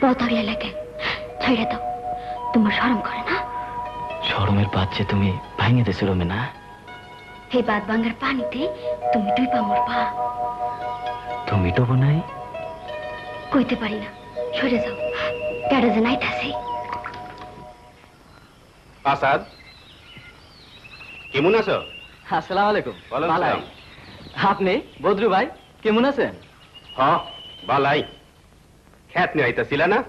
बहुत हरिया लगे छाइड़े दाও তোমার শরম করে না শরমের বাচ্চা তুমি ভাঙে দেছো রমে না এই বাদ ভাঙার পানিতে তুমি ডুইবা মরবা তুমি ডুবো নাই কইতে পারি না সরে যাও কেডা যে নাইতাছে আসাদ কেমন আছো আসসালামু আলাইকুম ভালো আপনি বদরু ভাই কেমন আছেন হ্যাঁ ভালাই খ্যাত নিয়ে আইতাছিল না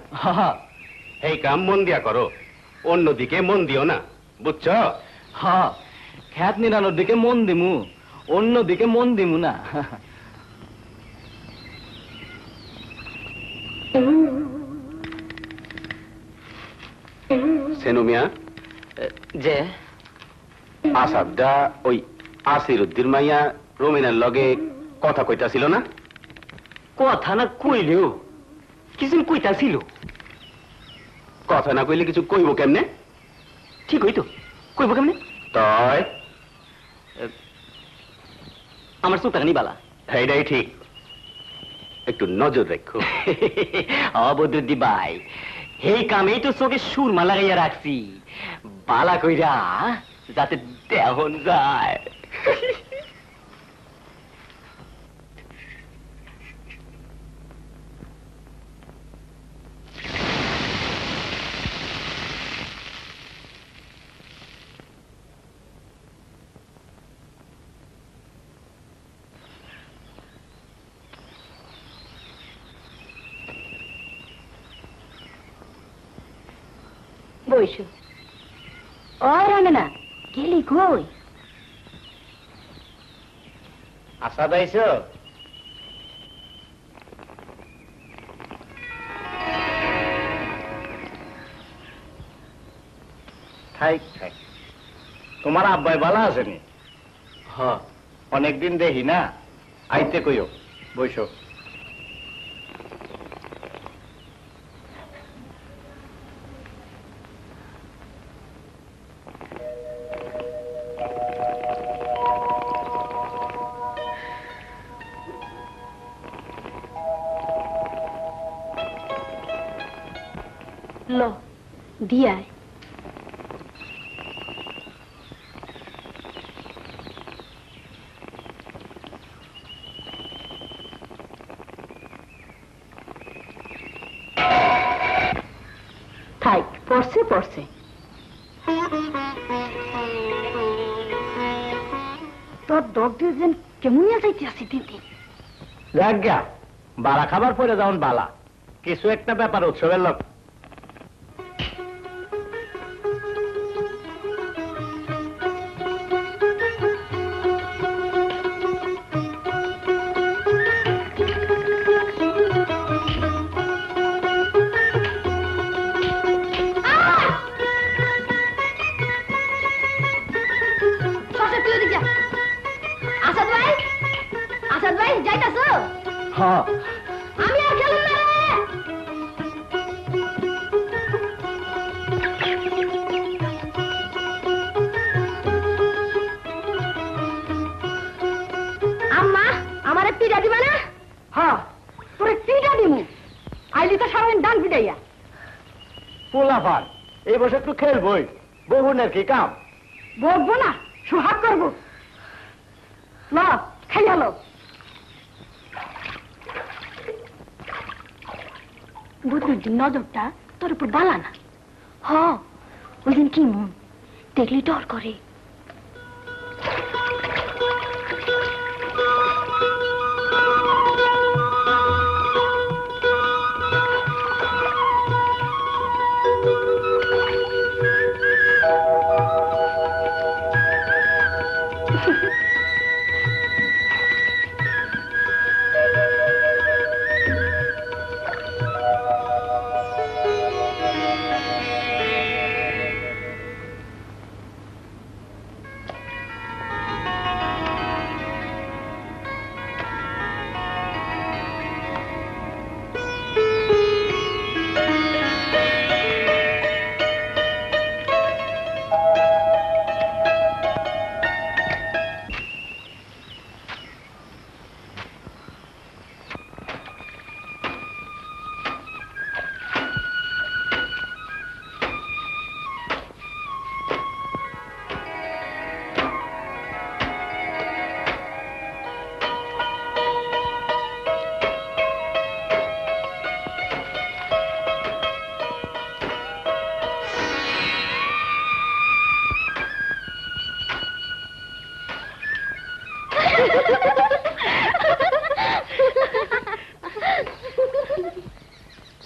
এই কাম মন দিয়া করো অন্যদিকে মন দিও না বুঝছো হ্যাঁ খ্যাত নিরানোর দিকে মন দিমু অন্যদিকে মন দিমু না সেনু মিয়া যে আসাদটা ওই আসিরুদ্দির মাইয়া রমিনের লগে কথা কইতাছিল না কথা না কইলেও কিছু কইতা ছিল কথা না কইলে কিছু কইব কেমনে ঠিক হইতো কইব কেমনে তাই আমার চোখ টাকা নিবালা এইটাই ঠিক একটু নজর রাখো অবদ্রুদ্দি ভাই এই কামেই তো চোখে সুরমা লাগাইয়া রাখছি বালা কইরা যাতে দেহন যায়। বইসো। ও রানা গেলি কই? আশা দাইছো? থাক থাক। তোমার আব্বাই ভালো আছেনি? হ্যাঁ, অনেকদিন দেখি না, আইতে কইও। বইসো। লো দিয়ায় থাক, পড়ছে পড়ছে। তোর দর্দের যেন কেমন যাইতে আসি দিদি। যাক গা, বালা খাবার পরে যাওন বালা, কিছু একটা ব্যাপার উৎসবের লোক। হ্যাঁ, আমি আর খেলুম না রে। আম্মা আমারে পিঠা দিবা না? হ্যাঁ, তোরে পিঠা দিমু। আইলি তো সারাদিন ডান পিটাইয়া। পোলাপান এই বছর একটু খেলবই, বহুনের কি কাম? বকবো না, সোহাগ করবো। ল খাইয়া লো। বুধনের দিন নজরটা তোর উপর বালা না। হ, ওই দিন কি মন দেখলি ডর করে।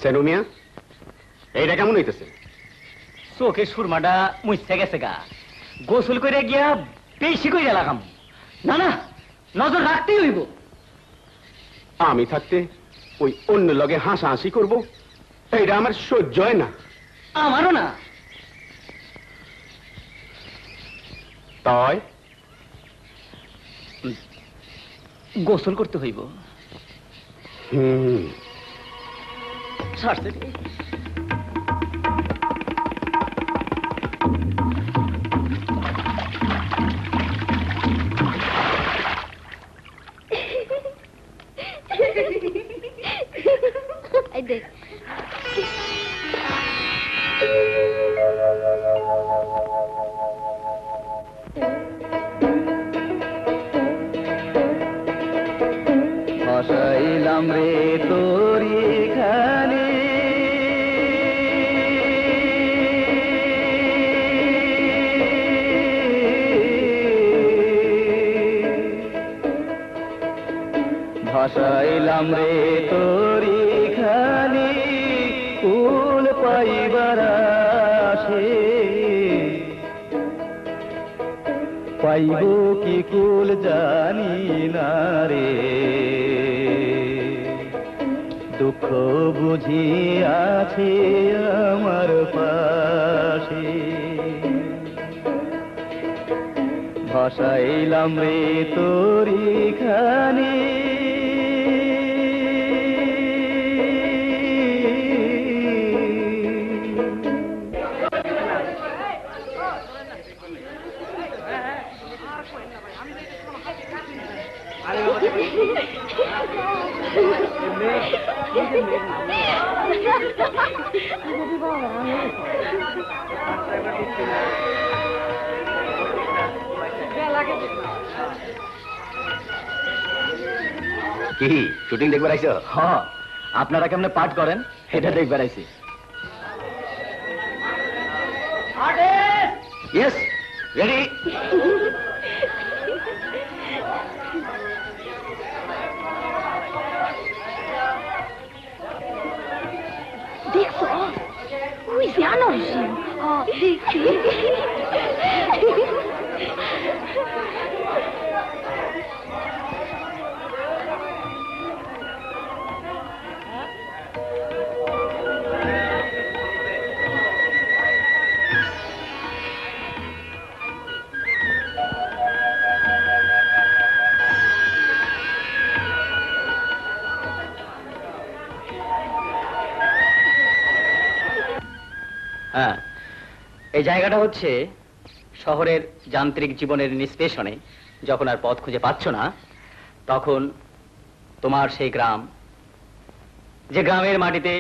সেনু মিয়া, এইটা কেমন হইতেছে? চোখে সুরমাটা মুছতে গেছে গা, গোসল করে গিয়া বেশি করে লাগাম। না না, নজর রাখতেই হইব। আমি থাকতে ওই অন্য লগে হাসাহাসি করব, এইটা আমার সহ্য হয় না। আমারও না। তাই গোসল করতে হইব। ছাড়ছে দেখ ভাসাইলাম রে তোরি খানি ভাসাইলাম রে তোরি খানি কুল পাইবার আসে পাইব কি কুল জানি না রে দুঃখ বুঝি আছে আমার পাশে ভাসাইলাম রে তোরি খানি কি শুটিং দেখবার আইছো? হ্যাঁ আপনারা কেমনে পাঠ করেন এটা দেখবার আইছি ইয়েস রেডি দেখছো ওই যে আনন্দ দেখছি হ্যাঁ এই জায়গাটা হচ্ছে শহরের যান্ত্রিক জীবনের নিষ্পেষণে যখন আর পথ খুঁজে পাচ্ছ না তখন তোমার সেই গ্রাম যে গ্রামের মাটিতে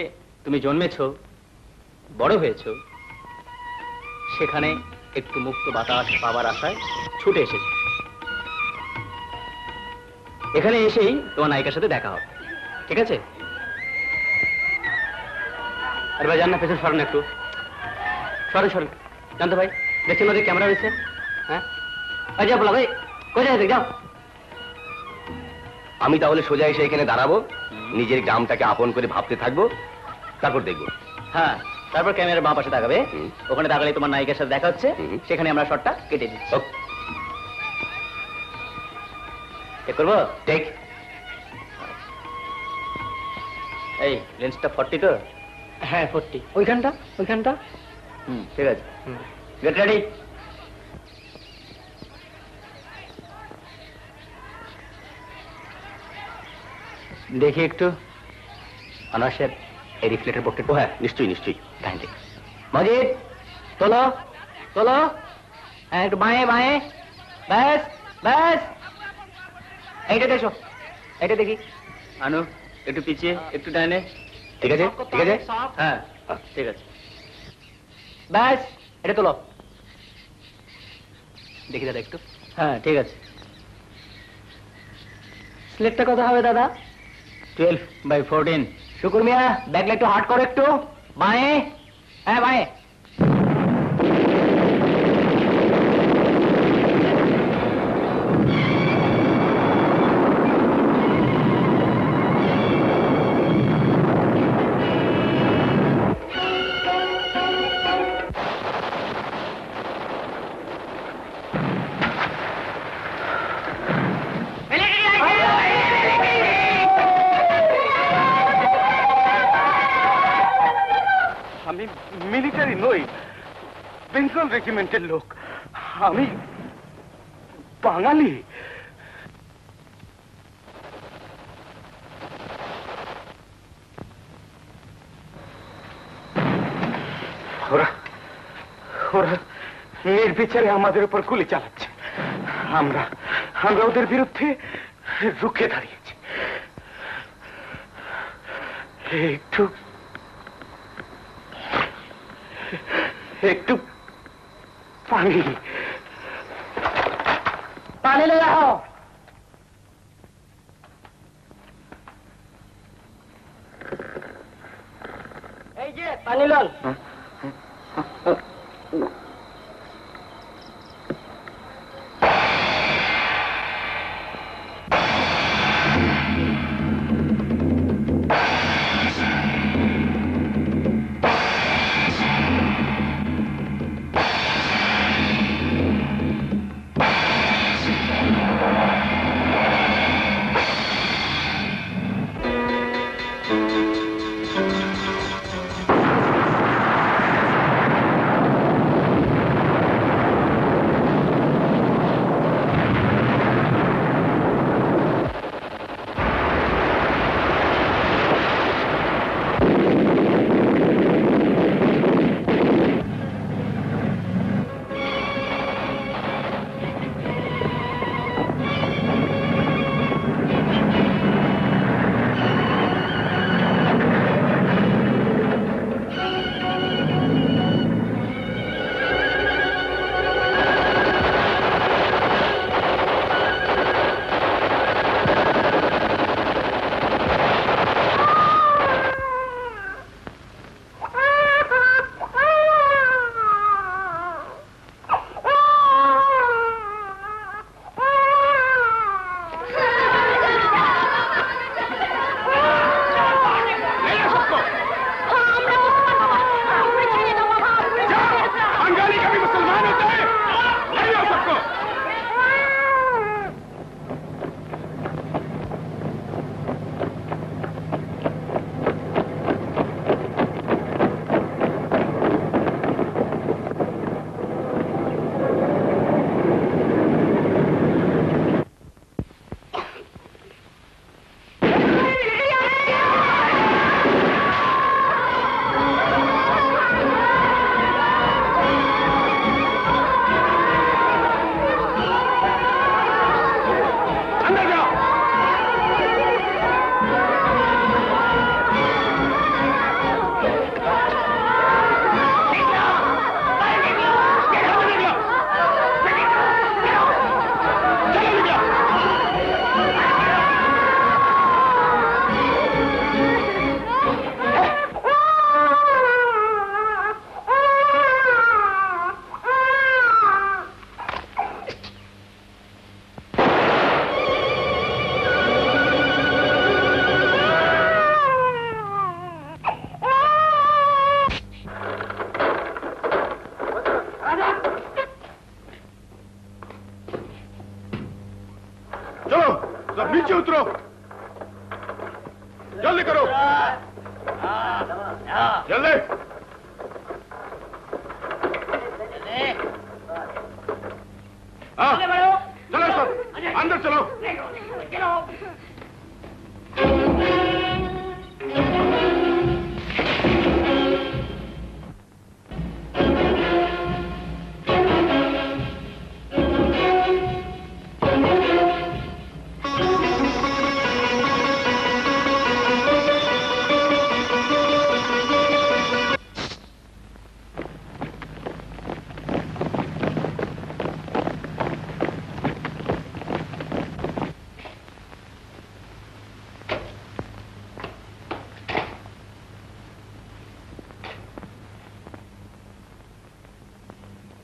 তুমি জন্মেছ বড় হয়েছ সেখানে একটু মুক্ত বাতাস পাওয়ার আশায় ছুটে এসেছে এখানে এসেই তোমার নায়িকার সাথে দেখা হবে ঠিক আছে আরে ভাই জান না পেছনে সরেন একটু সরেন সরেন জানতো ভাই দেখছেন ওদের ক্যামেরা রয়েছে হ্যাঁ যা বলা ভাই কোথায় যাও আমি তাহলে সোজা এসে এখানে দাঁড়াবো নিজের গ্রামটাকে আপন করে ভাবতে থাকবো তারপর দেখবো হ্যাঁ তারপর ক্যামেরার বাঁ পাশে তাকাবে ওখানে তাকালে তোমার নায়িকার সাথে দেখা হচ্ছে সেখানে আমরা শটটা কেটে দিচ্ছি ঠিক করবো টেক এই লেন্সটা 40 তো হ্যাঁ 40 ওইখানটা ঠিক আছে গেট রেডি দেখি একটু অনার্সের এই রিফ্লেক্টর পোর্ট্রেট হ্যাঁ নিশ্চয়ই নিশ্চয়ই কাহিনী মজিদ তোলো তোলো হ্যাঁ একটু বাঁয়ে বাঁয়ে ব্যাস ব্যাস এইটা দেখো এইটা দেখি আনু একটু পিছিয়ে একটু ডাইনে ঠিক আছে ঠিক আছে হ্যাঁ ঠিক আছে ব্যাস এটা তোলো দেখি দাদা একটু হ্যাঁ ঠিক আছে স্লেটটা কত হবে দাদা 12/14 শুকুর মিয়া ব্যাগটা একটু হার্ড করো একটু বাঁয়ে হ্যাঁ বাঁয়ে মিলিটারি নই বেঙ্গল রেজিমেন্টের লোক আমি বাঙালি ওরা ওরা নির্বিচারে আমাদের উপর গুলি চালাচ্ছে আমরা ওদের বিরুদ্ধে রুখে দাঁড়িয়েছি একটু একটু পানি পানি ले आओ पानी लाल।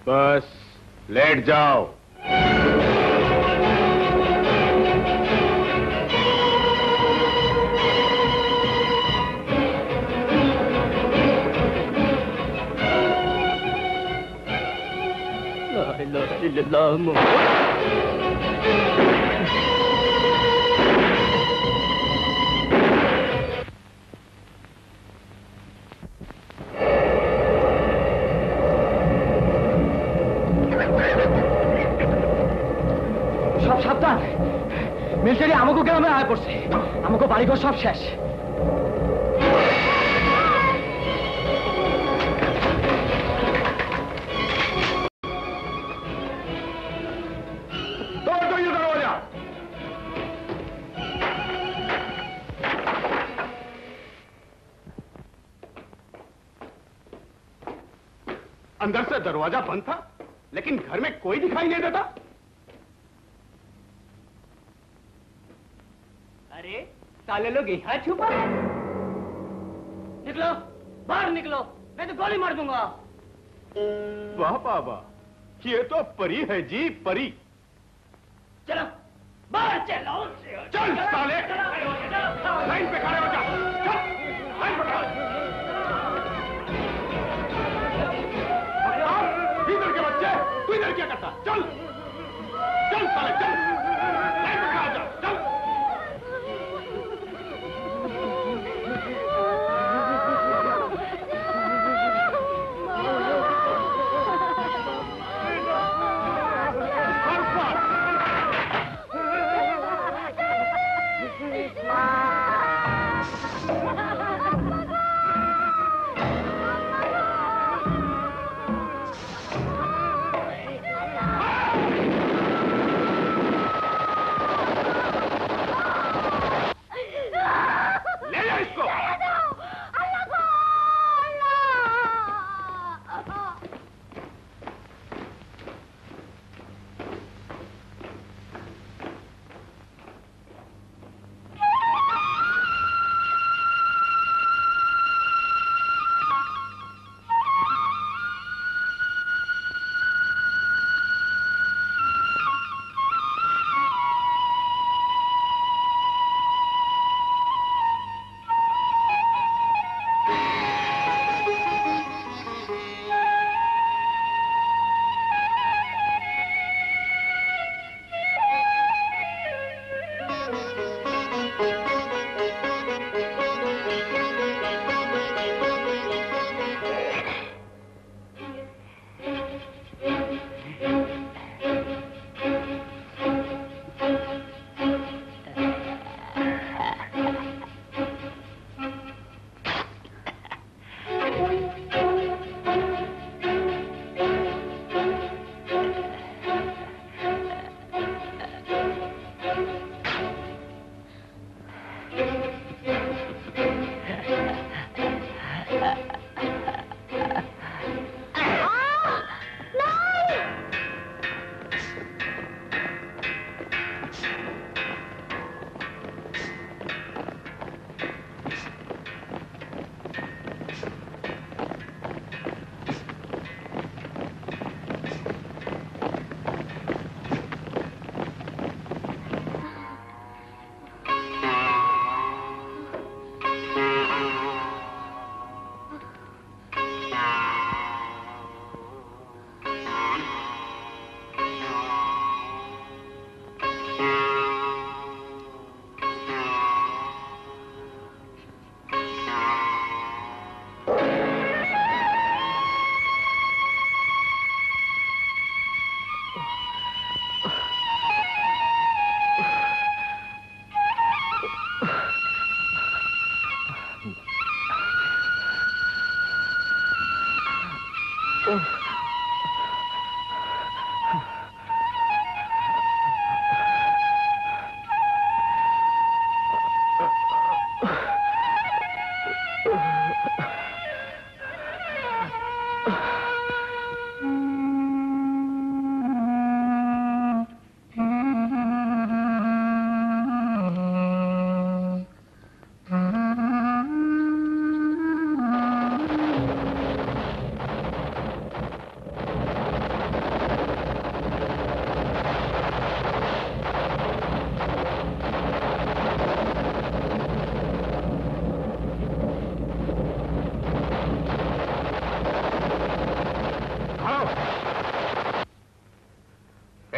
बस लेट जाओ। ला इलाहा इल्लल्लाह मोहम्मद। সব সাবধান, মিলিটারি আমাকে গ্রামে আয় পড়ছে, আমাকে বাড়িঘর সব শেষ। अंदर से दरवाजा बंद था, लेकिन घर में कोई दिखाई नहीं देता। अरे साले लोग यहाँ छुपा है। निकलो बाहर निकलो, मैं तो गोली मार दूंगा। वाह बाबा, ये तो परी है जी, परी। चलो बाहर चलो। चल साले, लाइन पे खड़े हो जा। चल लाइन पे खड़े। इधर के बच्चे, तू इधर क्या करता? चल चल साले, चल लाइन पे खड़ा हो जा। चल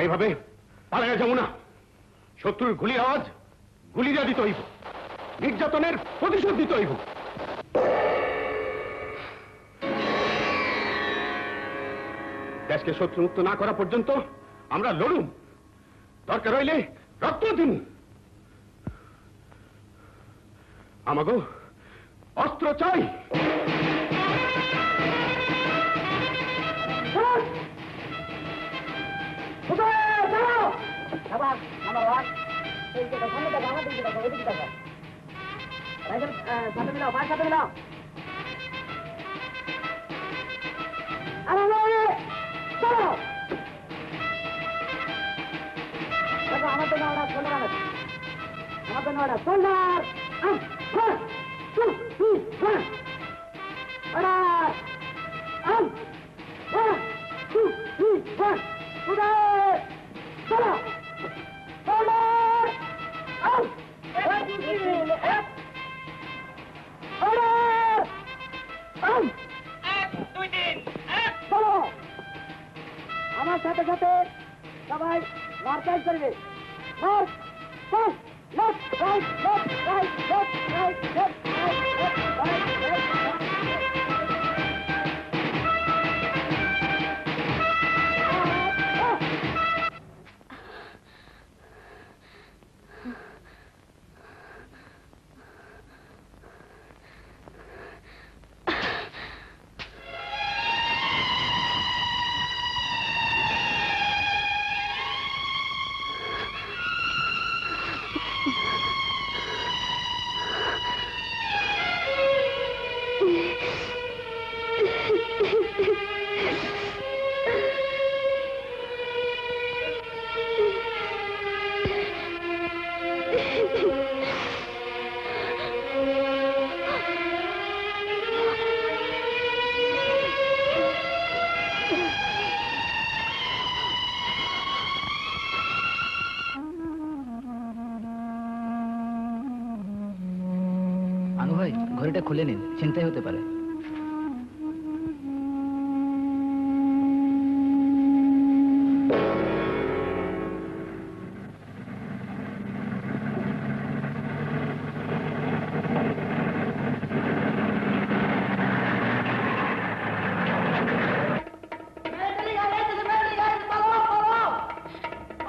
এইভাবে পালাইয়া যাবো না। শত্রুর গুলির আওয়াজ গুলিরা দিতে হইব, নির্যাতনের প্রতিশোধ দিতে হইব। দেশকে শত্রুমুক্ত না করা পর্যন্ত আমরা লড়ুম, দরকার হইলে রক্ত দিন। আমাগো অস্ত্র চাই। আমার সাথে সাথে সবাই মার্কাজ করবে mark first left right left right left right left right left আনু ভাই ঘড়িটা খুলে নিন, চিন্তাই হতে পারে।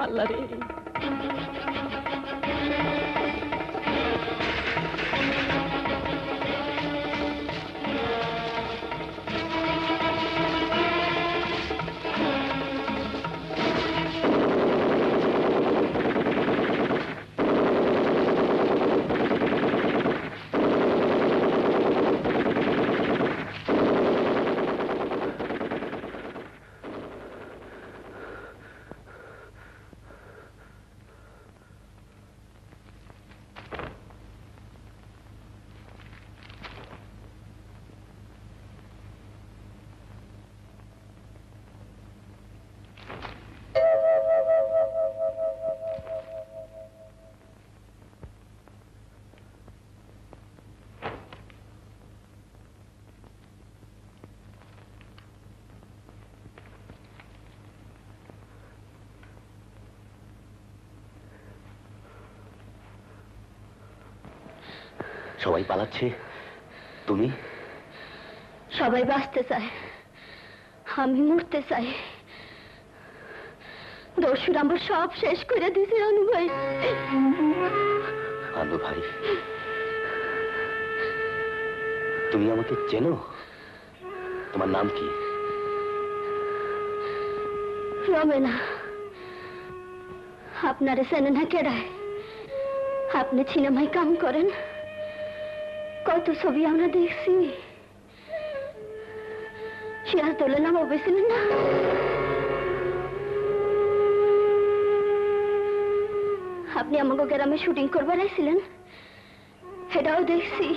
আল্লাহ রে, সবাই পালাচ্ছে, তুমি? সবাই বাঁচতে চায়, আমি মরতে চাই। দস্যুর আমার সব শেষ করে দিছে আনু ভাই। আনু ভাই, তুমি আমাকে চেনো? তোমার নাম কি? রমেনা। আপনারে চেনে না কেডায়? আপনি সিনেমায় কাম করেন, কত ছবি আমরা দেখছি। সিরাজদৌলের নাম অবেছিলেন না? আপনি আমাকে গ্রামে শুটিং করবার আইছিলেন, সেটাও দেখছি।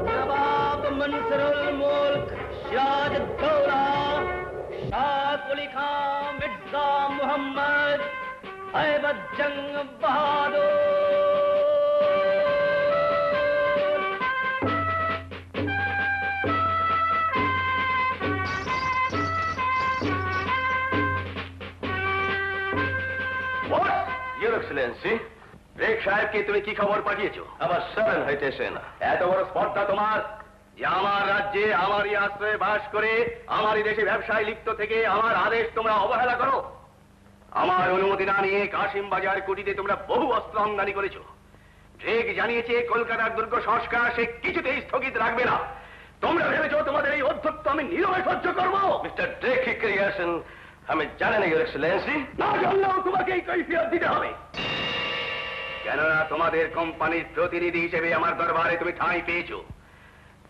নবাব মনসুরুল মুলক সিরাজউদ্দৌলা শাহ কুলি খান মির্জা মুহাম্মদ আইবদ জং বাহাদুর। ইউর এক্সেলেন্সি, রেখ সাহেবকে তুমি কি খবর পাঠিয়েছো? আবার সারেন হইতেছে না। এত বড় স্পর্ধা তোমার যে আমার রাজ্যে আমারই আশ্রয়ে বাস করে আমারই দেশে ব্যবসায় লিপ্ত থেকে আমার আদেশ তোমরা অবহেলা করো। আমার অনুমতি না নিয়ে কাশিম বাজার কুটিতে তোমরা বহু অস্ত্র আমদানি করেছো। ড্রেক জানিয়েছে কলকাতার দুর্গ সংস্কার সে কিছুতেই স্থগিত রাখবে না। তোমরা ভেবেছো তোমাদের এই অধ্যত্ব আমি নীরবে সহ্য করবো? মিস্টার ড্রেক হিক্রিয়াসন, আমি জানি না ইউর এক্সেলেন্সি, না জানলেও তোমাকে এই কৈফিয়ত দিতে হবে। কেননা তোমাদের কোম্পানির প্রতিনিধি হিসেবে আমার দরবারে তুমি ঠাঁই পেয়েছো।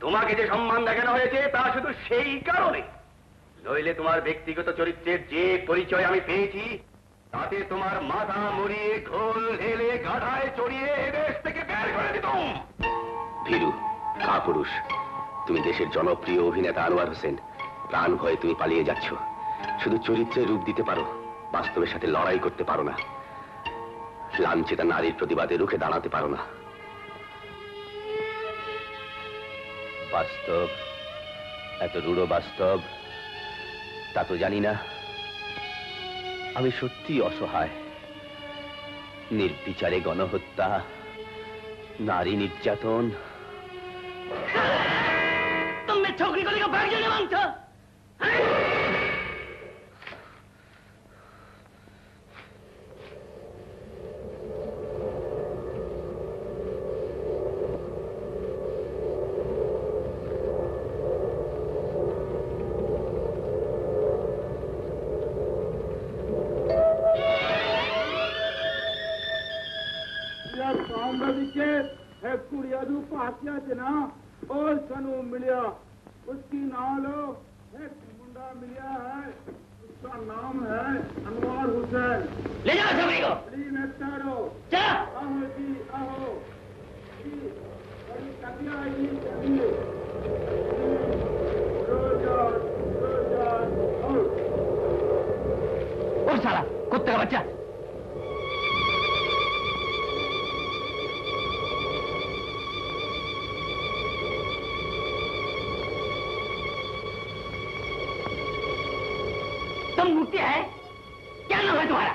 তোমাকে যে সম্মান দেখানো হয়েছে তা শুধু সেই কারণে, নইলে তোমার ব্যক্তিগত চরিত্রের যে পরিচয় আমি পেয়েছি তাতে তোমার মাথা মুড়িয়ে ঘোল ঢেলে গাধায় চড়িয়ে এদেশ থেকে বের করে দিতাম। ভীরু, কাপুরুষ, তুমি দেশের জনপ্রিয় অভিনেতা আনোয়ার হোসেন, প্রাণ ভয়ে তুমি পালিয়ে যাচ্ছ। শুধু চরিত্রের রূপ দিতে পারো, বাস্তবের সাথে লড়াই করতে পারো না। লাঞ্ছিতা নারীর প্রতিবাদে রুখে দাঁড়াতে পারো না। বাস্তব, এত রূঢ় বাস্তব, তা তো জানি না। আমি সত্যি অসহায়। নির্বিচারে গণহত্যা, नारी निर्यातन। तुम मैं छोकरी को लेकर भाग जाने मांगता? और सनू मिलिया, उसकी नाम लो। एक मुंडा मिलिया है, उसका नाम है अनवार हुसैन। ले जाओ सभी को। प्लीज मेट्टारो। चलो। आहो जी, आहो जी, बड़ी कटिया ही चलिए। रोजा और साला कुत्ते का बच्चा। तुम मुक्ति है? क्या नाम है तुम्हारा?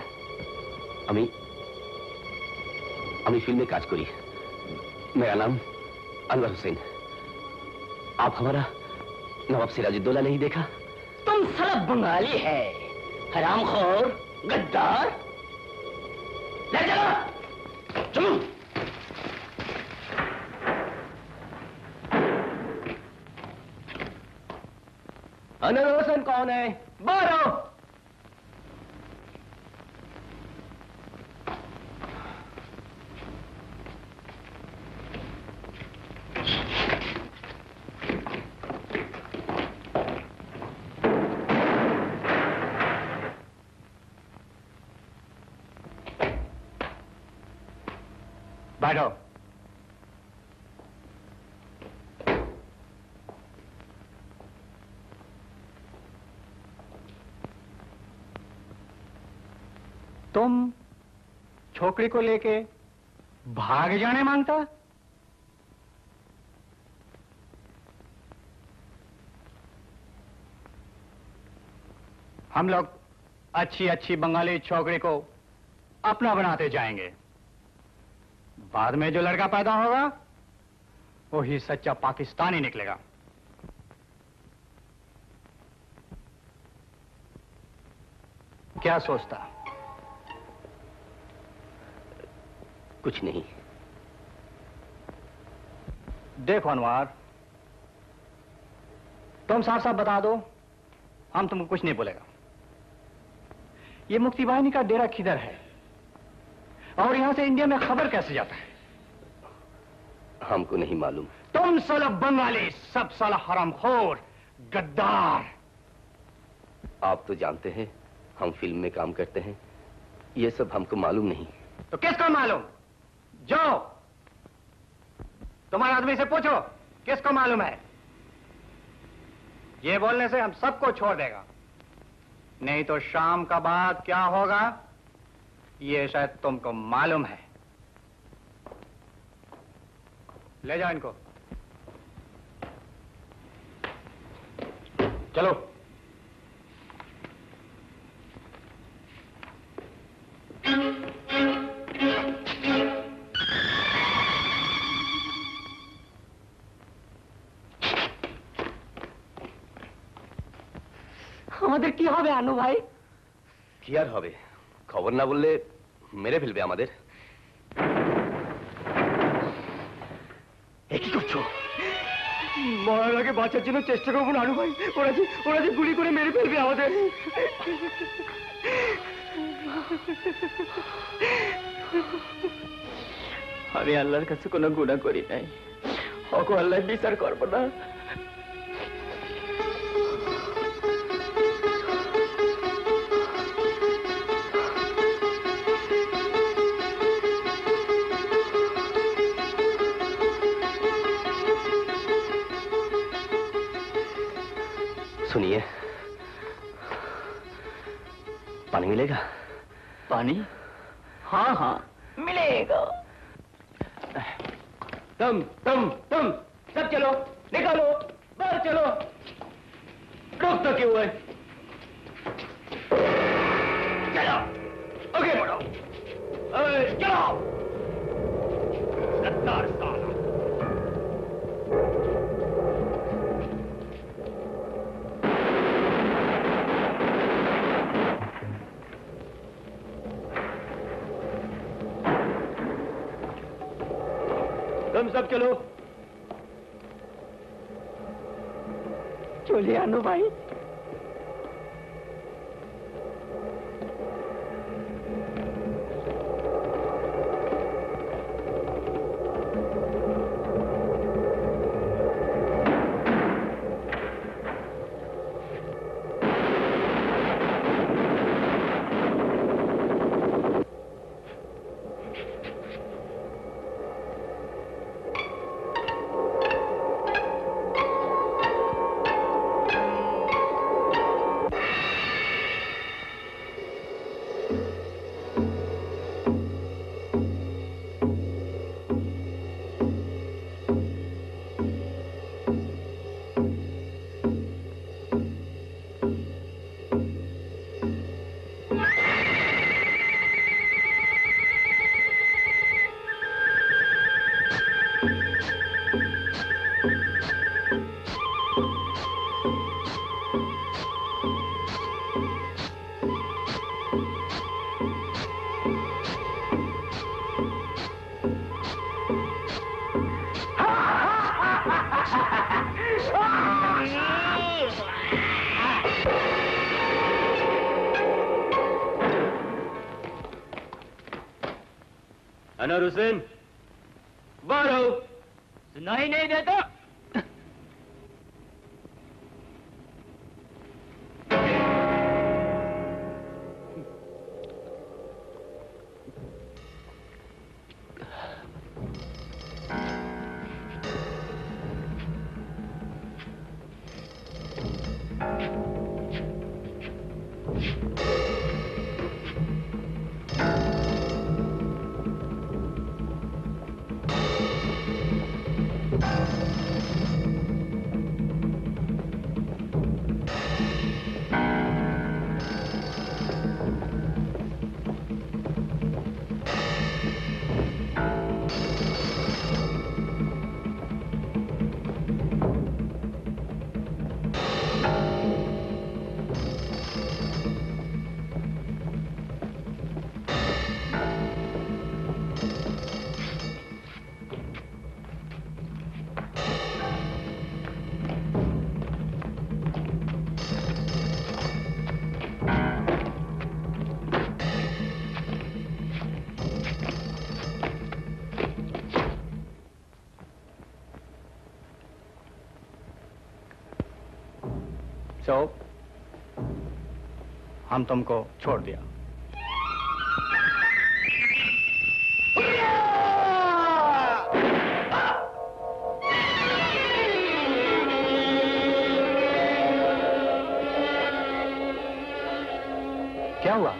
अमी फिल्म में काज करी। मेरा नाम अनवर हुसैन। आप हमारा नवाब सिराजुद्दौला नहीं देखा? तुम साला बंगाली है, हरामखोर, गद्दार। ले चलो, चलो। अनवर हुसैन कौन है? बाहर आओ। बैठो। तुम छोकरी को लेके भाग जाने मांगता? हम लोग अच्छी अच्छी बंगाली छोकरी को अपना बनाते जाएंगे। बाद में जो लड़का पैदा होगा वो ही सच्चा पाकिस्तानी निकलेगा। क्या सोचता? कुछ नहीं। देखो अनवार, तुम साफ साफ बता दो, हम तुमको कुछ नहीं बोलेगा। ये मुक्ति वाहिनी का डेरा किधर है और यहां से इंडिया में खबर कैसे जाता है? हमको नहीं मालूम। तुम साला बंगाली, सब साला हरामखोर, गद्दार। आप तो जानते हैं हम फिल्म में काम करते हैं, ये सब हमको मालूम नहीं। तो किसको मालूम? जाओ तुम्हारे आदमी से पूछो किसको मालूम है। ये बोलने से हम सबको छोड़ देगा, नहीं तो शाम का बाद क्या होगा ये शायद तुमको मालूम है। ले जाओ इनको। चलो। আমাদের কি হবে আনু ভাই? কি আর হবে, খবর না বললে মেরে ফেলবে আমাদের। কি করছো? মরার আগে বাঁচার জন্য চেষ্টা করবো না আনু ভাই। ওরা যে গুলি করে মেরে ফেলবে আমাদের। আমি আল্লাহর কাছে কোনো গুনাহ করি নাই, ওকে আল্লাহ বিচার করবো না। सुनिए, पानी मिलेगा? पानी? हाँ हाँ मिलेगा। तुम सब चलो, निकालो, बाहर चलो। रुक तो क्यों है? चलो, आगे बढ़ो। चलो। सत्तार साला। तुम सब चलो। चलिए अनु भाई। अनवर हुसैन, बाहर आओ। सुनाई नहीं देता। तो हम तुमको छोड़ दिया। क्या हुआ?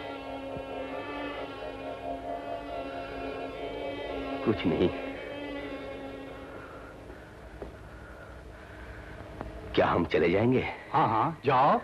कुछ नहीं। क्या हम चले जाएंगे? हाँ हाँ जाओ।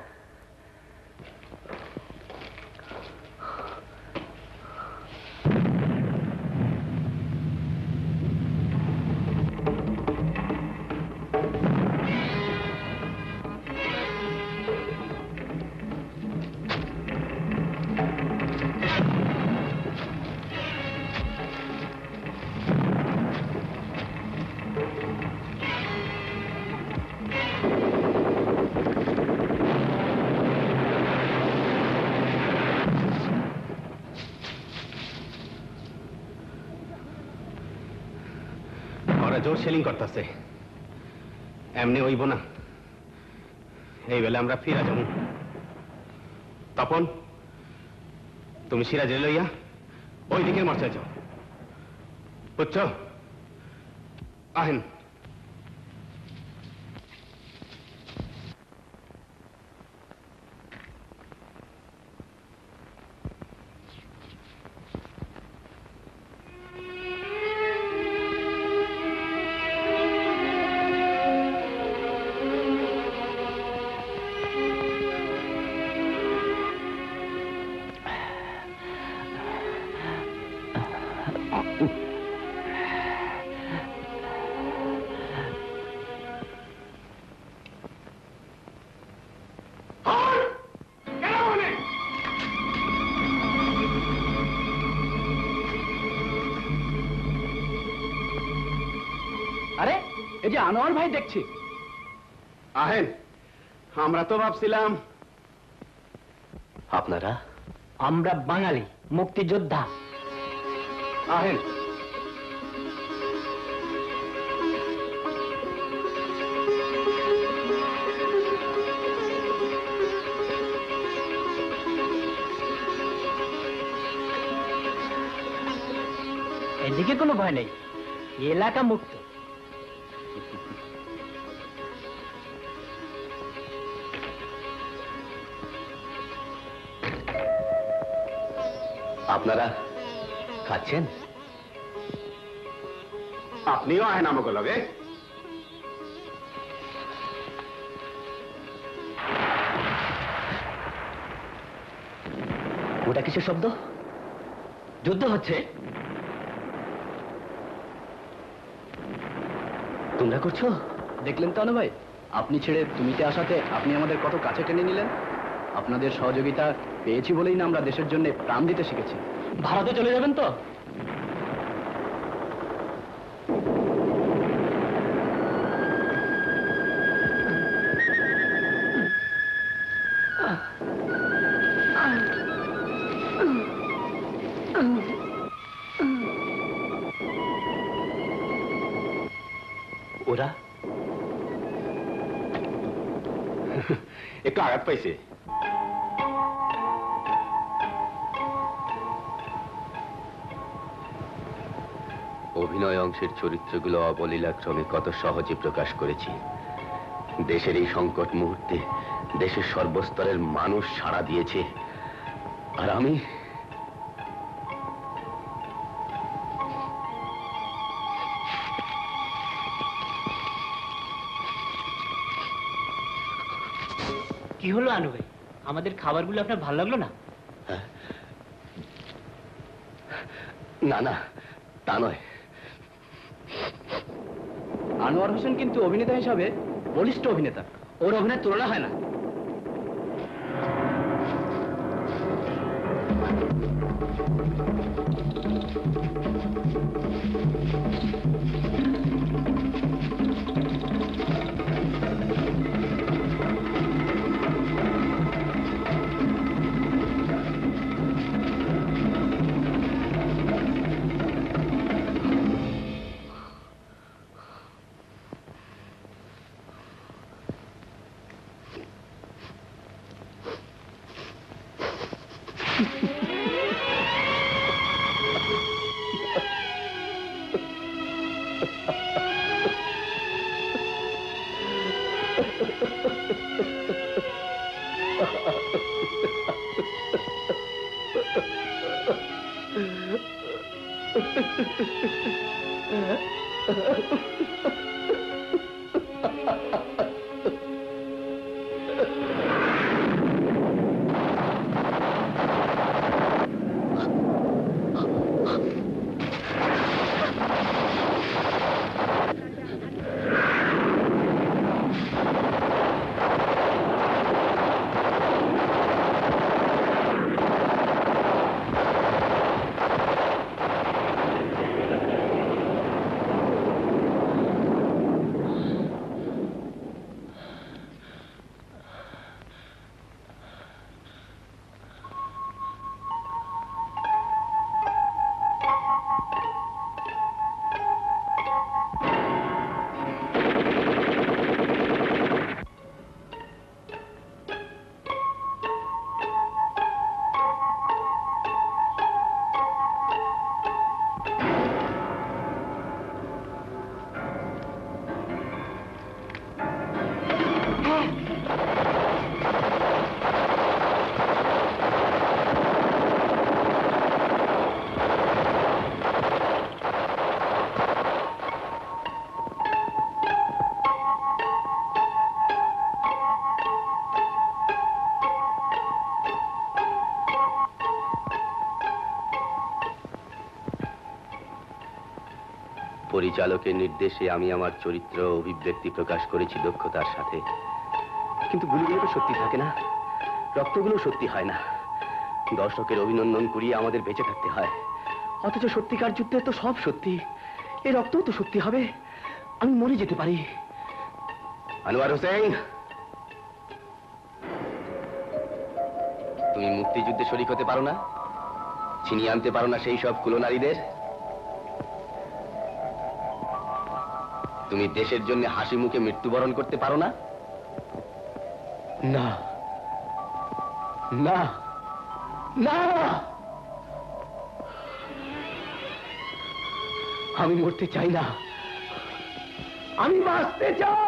জোর সেলিং করতেছে এমনি হইব না এই বেলা আমরা ফিরা যাবো তপন তুমি সিরাজে লইয়া ওই দিকের মার্চে যাও বুঝছো আহেন এই যে আনোয়ার ভাই দেখছি। আহেন, আমরা তো ভাবছিলাম আপনারা? আমরা বাঙালি মুক্তিযোদ্ধা। আহেন। এদিকে কোনো ভয় নেই, এলাকা মুক্ত। আপনারা খাচ্ছেন? আপনিও আহেন আমাকে লগে। ওটা কিসের শব্দ? যুদ্ধ হচ্ছে। তোমরা করছো? দেখলেন তো আনু ভাই, আপনি ছেড়ে তুমিতে আসাতে আপনি আমাদের কত কাছে টেনে নিলেন। আপনাদের সহযোগিতা পেয়েছি বলেই না আমরা দেশের জন্য প্রাণ দিতে শিখেছি। ভারতে চলে যাবেন তো? ওরা একটু আঘাত পাইছে। অভিনয় অংশের চরিত্রগুলো অবলীলাক্রমে কত সহজে প্রকাশ করেছি। দেশের এই সংকট মুহূর্তে দেশের সর্বস্তরের মানুষ সাড়া দিয়েছে, আর আমি কি হলো আনু ভাই, আমাদের খাবারগুলো আপনার ভালো লাগলো না? না না, তা নয়। আনোয়ার হোসেন কিন্তু অভিনেতা হিসাবে বলিষ্ঠ অভিনেতা, ওর অভিনয়ের তুলনা হয় না। পরিচালকের নির্দেশে আমি আমার চরিত্র অভিব্যক্তি প্রকাশ করেছি দক্ষতার সাথে, কিন্তু গুলিগুলো তো সত্যি থাকে না, রক্তগুলো সত্যি হয় না। দর্শকের অভিনন্দন করিয়ে আমাদের বেঁচে থাকতে হয়, অথচ সত্যিকার যুদ্ধে তো সব সত্যি, এই রক্তও তো সত্যি হবে। আমি মরে যেতে পারি। আনোয়ার হোসেন, তুমি মুক্তিযুদ্ধে শরীক হতে পারো না? ছিনিয়ে আনতে পারো না সেই সব কুলনারীদের? তুমি দেশের জন্য হাসি মুখে মৃত্যুবরণ করতে পারো না? না না না, আমি মরতে চাই না, আমি বাঁচতে চাই।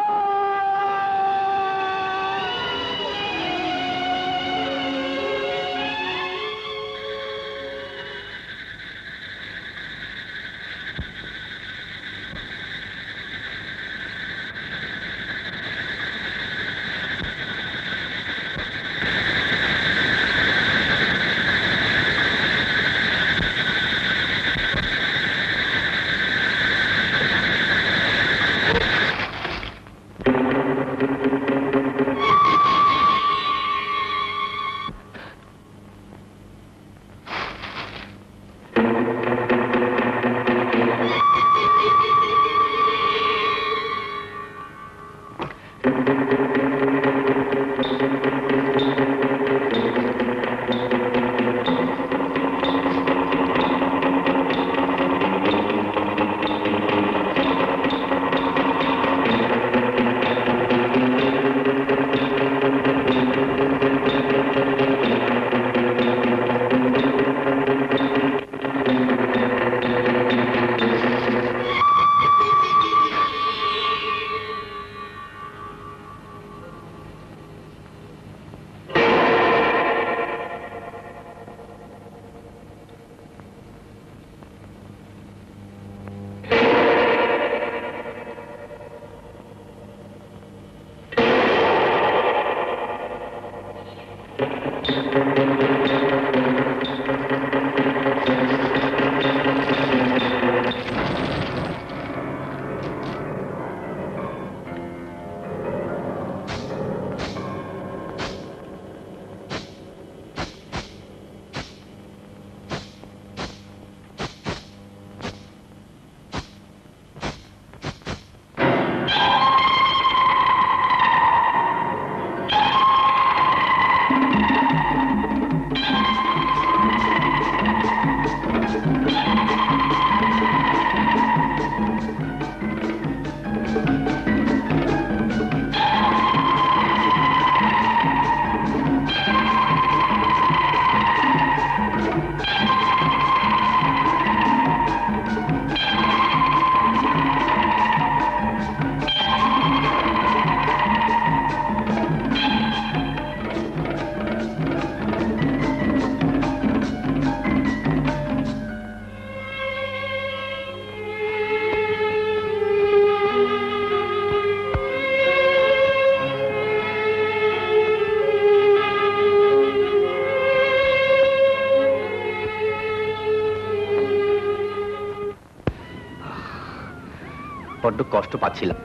বড্ড কষ্ট পাচ্ছিলাম।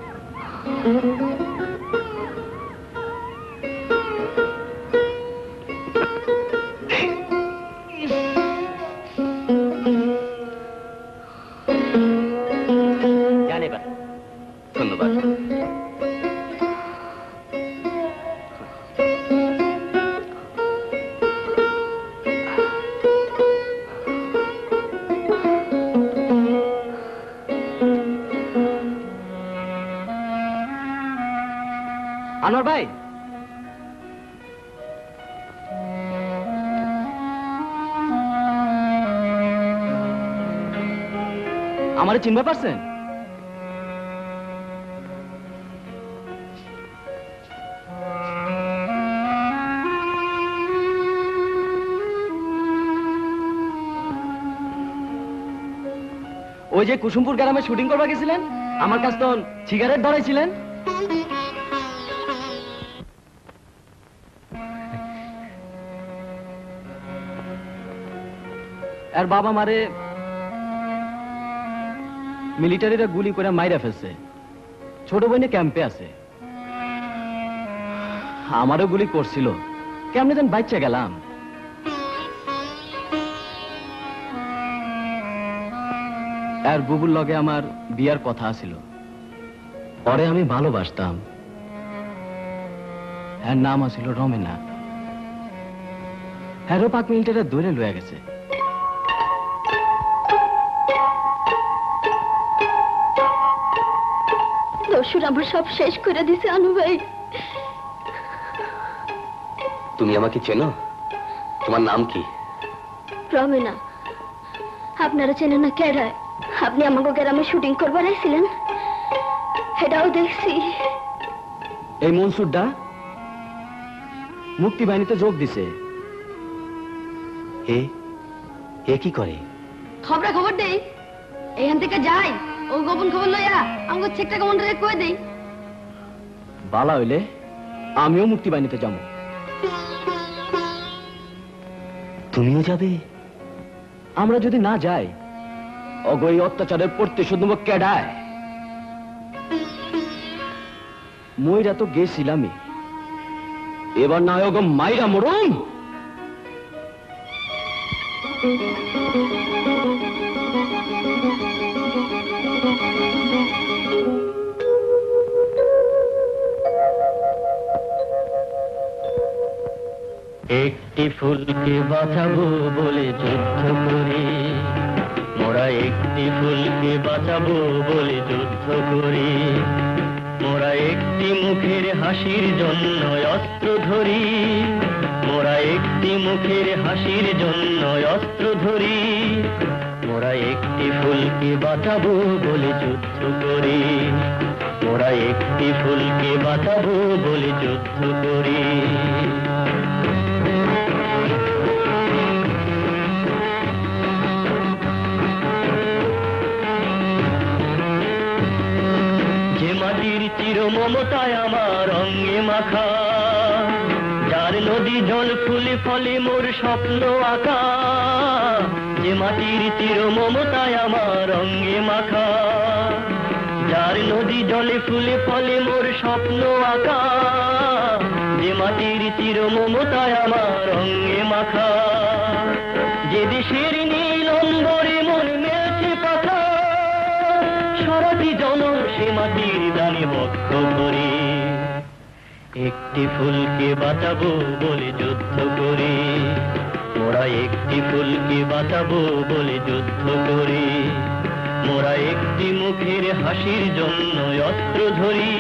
জানে বা ধন্যবাদ। আনোয়ার ভাই, আমারে চিনতে পারছেন? ওই যে কুসুমপুর গ্রামে শুটিং করবা গেছিলেন, আমার কাছে তো সিগারেট ধরাইছিলেন। আর বাবা মারে মিলিটারিরা গুলি করে মাইরা ফেলছে, ছোট বোনে ক্যাম্পে আছে। আমারও গুলি করছিল, কেমনে যেন বাইচা গেলাম। আর বুবুর লগে আমার বিয়ার কথা ছিল, পরে আমি ভালোবাসতাম, এর নাম ছিল রমেনা। হ্যারো 5 মিনিটের দূরে লয়ে গেছে। দস্যুর আমার সব শেষ করে দিছে আনু ভাই। তুমি আমাকে চেনো? তোমার নাম কি? রমেনা। আপনারা চেনেন না কেডায়? আপনি আমাকে গ্রামে শুটিং করবার আইছিলেন, এটাও দেখছি। এই মনসুরটা মুক্তি বাহিনীতে যোগ দিছে। এ কি করে? খবর দেই, এখান থেকে যাই, ও গোপন খবর লইয়া আমাকে চেকটা কমান্ডারে কই দেই। বালা হইলে আমিও মুক্তি বাহিনীতে যাবো। তুমিও যাবে? আমরা যদি না যাই, অগৈ অত্যাচারের পড়তে শুধু কেডায়? মইরা তো গেছিলামই, এবার না হয় মাইরা মরুম। একটি ফুলকে বাঁচাবো বলে যুদ্ধ করি, মোরা একটি ফুলকে বাঁচাবো বলে যুদ্ধ করি, মোরা একটি মুখের হাসির জন্য অস্ত্র ধরি, মোরা একটি মুখের হাসির জন্য অস্ত্র ধরি, মোরা একটি ফুলকে বাঁচাবো বলে যুদ্ধ করি, মোরা একটি ফুলকে বাঁচাবো বলে যুদ্ধ করি। মাটির চির মমতায় আমার অঙ্গে মাখা, যার নদী জল ফুলে ফলে মোর স্বপ্ন আঁকা, যে মাটির চির মমতায় আমার অঙ্গে মাখা, যার নদী জলে ফুলে ফলে মোর স্বপ্ন আঁকা, যে মাটির চির মমতায় আমার অঙ্গে মাখা, যে দেশের নীল অম্বরে মন মেলছে পাখা, সারাটি জনম সে মাটির দানে বক্ষ করি, একটি ফুলকে বাঁচাবো বলে যুদ্ধ করি, মোরা একটি ফুলকে বাঁচাবো বলে যুদ্ধ করি, মোরা একটি মুখের হাসির জন্য অস্ত্র ধরি,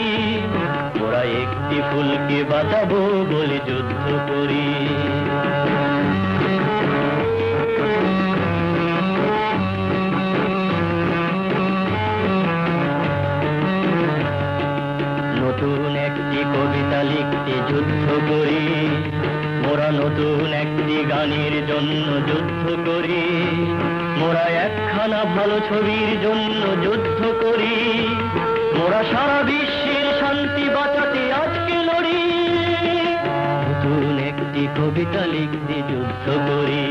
মোরা একটি ফুলকে বাঁচাবো বলে যুদ্ধ করি। নতুন একটি কবিতা লিখতে যুদ্ধ করি, মোরা নতুন একটি গানের জন্য যুদ্ধ করি, মোরা একখানা ভালো ছবির জন্য যুদ্ধ করি, মোরা সারা বিশ্বের শান্তি বাঁচাতে আজকে লড়ি, নতুন একটি কবিতা লিখতে যুদ্ধ করি,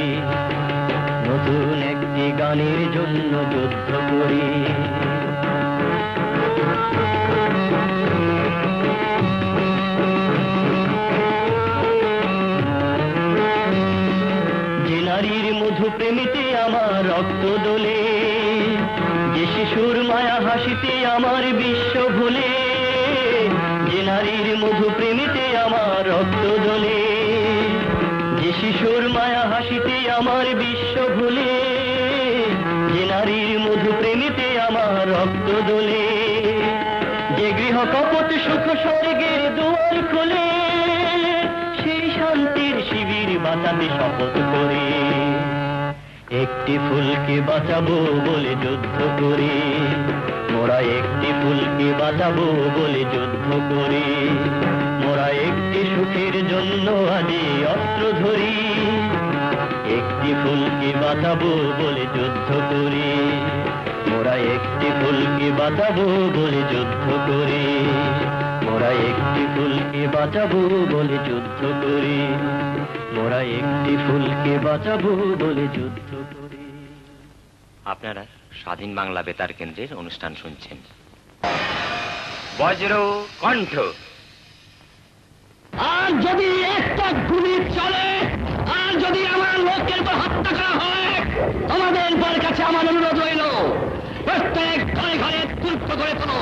নতুন একটি গানের জন্য যুদ্ধ করি। নারীর মধু প্রেমিতে আমার রক্ত দোলে, যে শিশুর মায়া হাসিতে আমার বিশ্ব ভুলে, যে নারীর মধু প্রেমিতে আমার রক্ত দোলে, যে শিশুর মায়া হাসিতে আমার বিশ্ব ভুলে, যে নারীর মধু প্রেমিতে আমার রক্ত দোলে, যে গৃহ কপট সুখ স্বর্গের দুয়ার খোলে, সেই শান্তির শিবির বাঁচাতে শপথ করি, একটি ফুলকে বাঁচাবো বলে যুদ্ধ করি, মোরা একটি ফুলকে বাঁচাবো বলে যুদ্ধ করি, মোরা একটি সুখের জন্য আজে অস্ত্র ধরি, একটি ফুলকে বাঁচাবো বলে যুদ্ধ করি, মোরা একটি ফুলকে বাঁচাবো বলে যুদ্ধ করি, মোরা একটি ফুলকে বাঁচাবো বলে যুদ্ধ করি, মোরা একটি ফুলকে বাঁচাবো বলে যুদ্ধ করি। আপনারা স্বাধীন বাংলা বেতার কেন্দ্রের অনুষ্ঠান শুনছেন। বজ্র কণ্ঠ। আর যদি একটা গুলি চলে, আর যদি আমার লোকের উপর হত্যা করা হয়, আমাদের পর কাছে আমার অনুরোধ রইল, প্রত্যেক ঘরে ঘরে তুর্ক করে তোলো।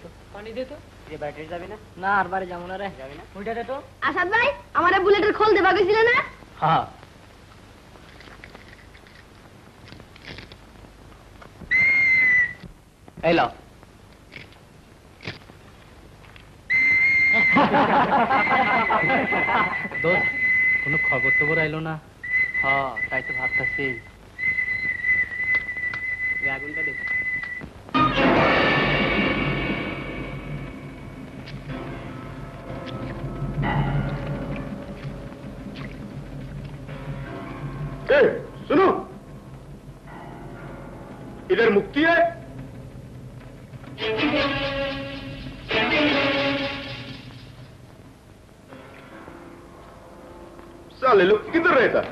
তো পানি দে তো যে ব্যাটারি যাবে না না আর বারে যাবো না রে যাবে না ওইটা দে তো আসাদ ভাই আমারে বুলেটের খোল দেবা গেছিল না হ্যাঁ এই লাও দোস্ত কোনো খবর টবর আইলো না হ্যাঁ তাই তো ভাবতেছি আগুনটা দে सुनो इधर मुक्ति है साले लोग किधर रहता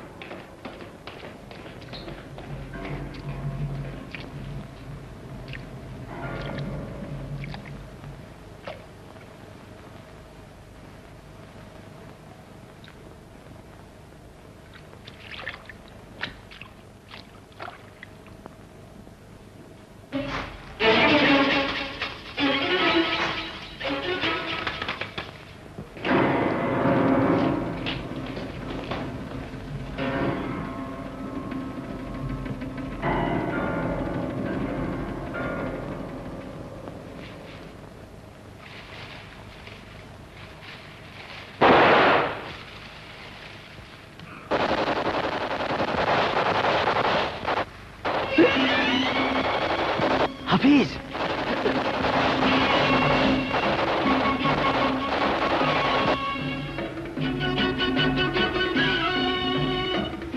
হাফিজ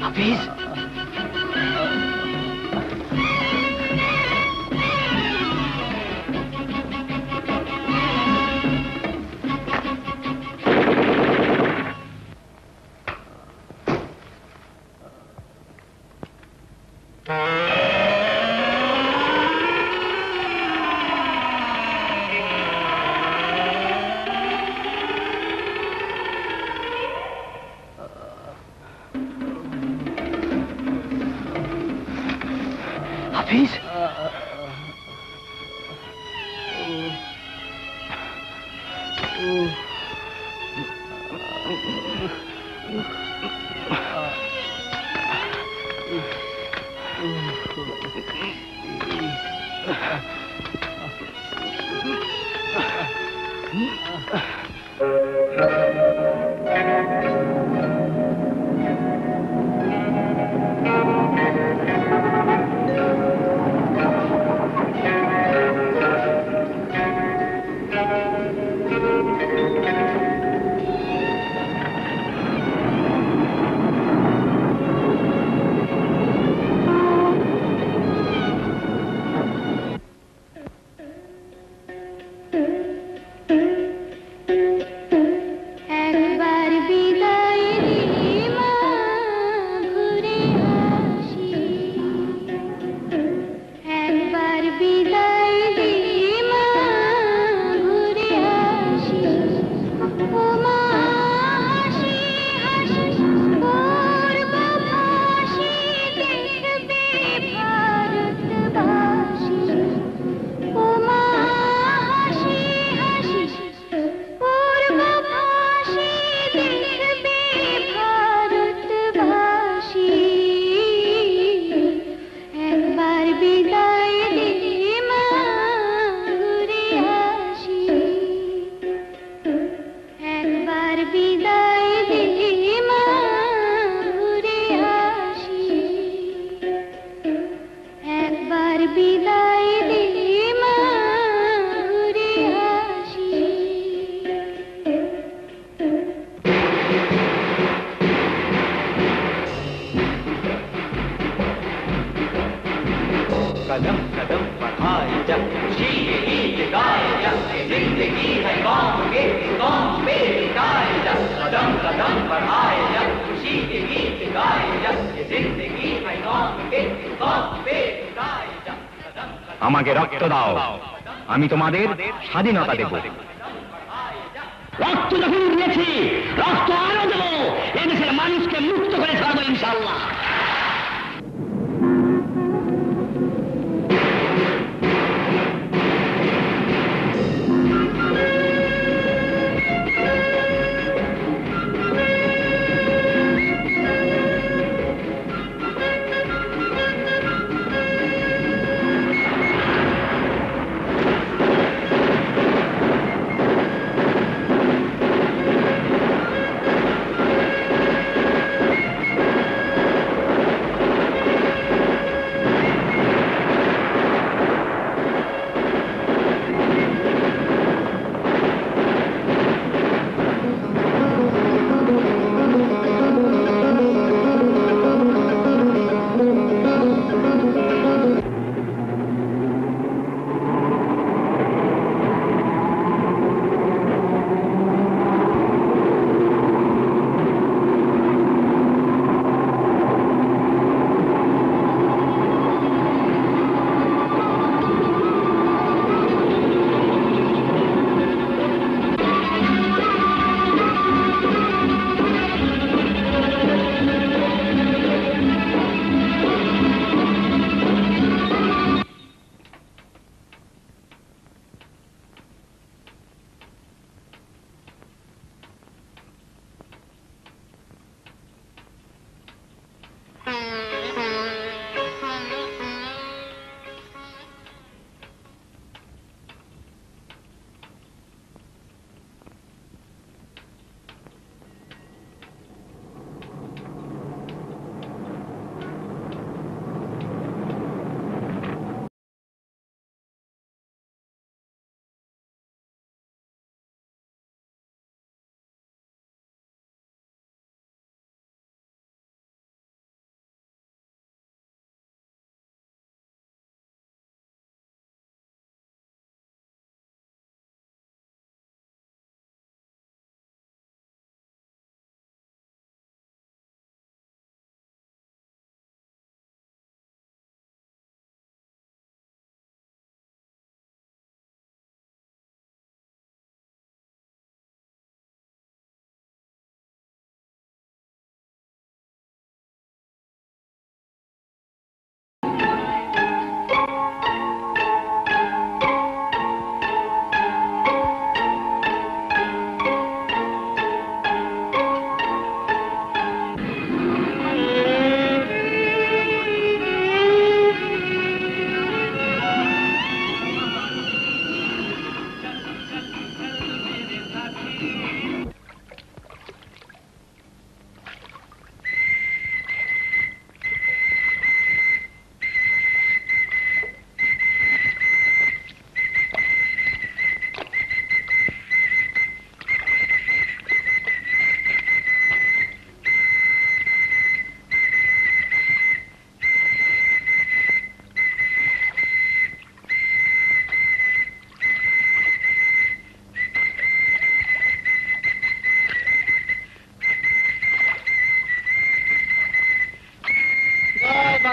হাফিজ হাফিজ कदम कदम बढ़ाए जा खुशी के गीत गाए जा जिंदगी है कौम पे बिताए जा कदम कदम बढ़ाए जा खुशी के गीत गाए जा जिंदगी है कौम पे बिताए जा আমাকে রক্ত দাও আমি তোমাদের স্বাধীনতা দেব রক্ত যখন দিয়েছি রক্ত আরো দেবো এদেশের মানুষকে মুক্ত করে ছাড়বো ইনশাআল্লাহ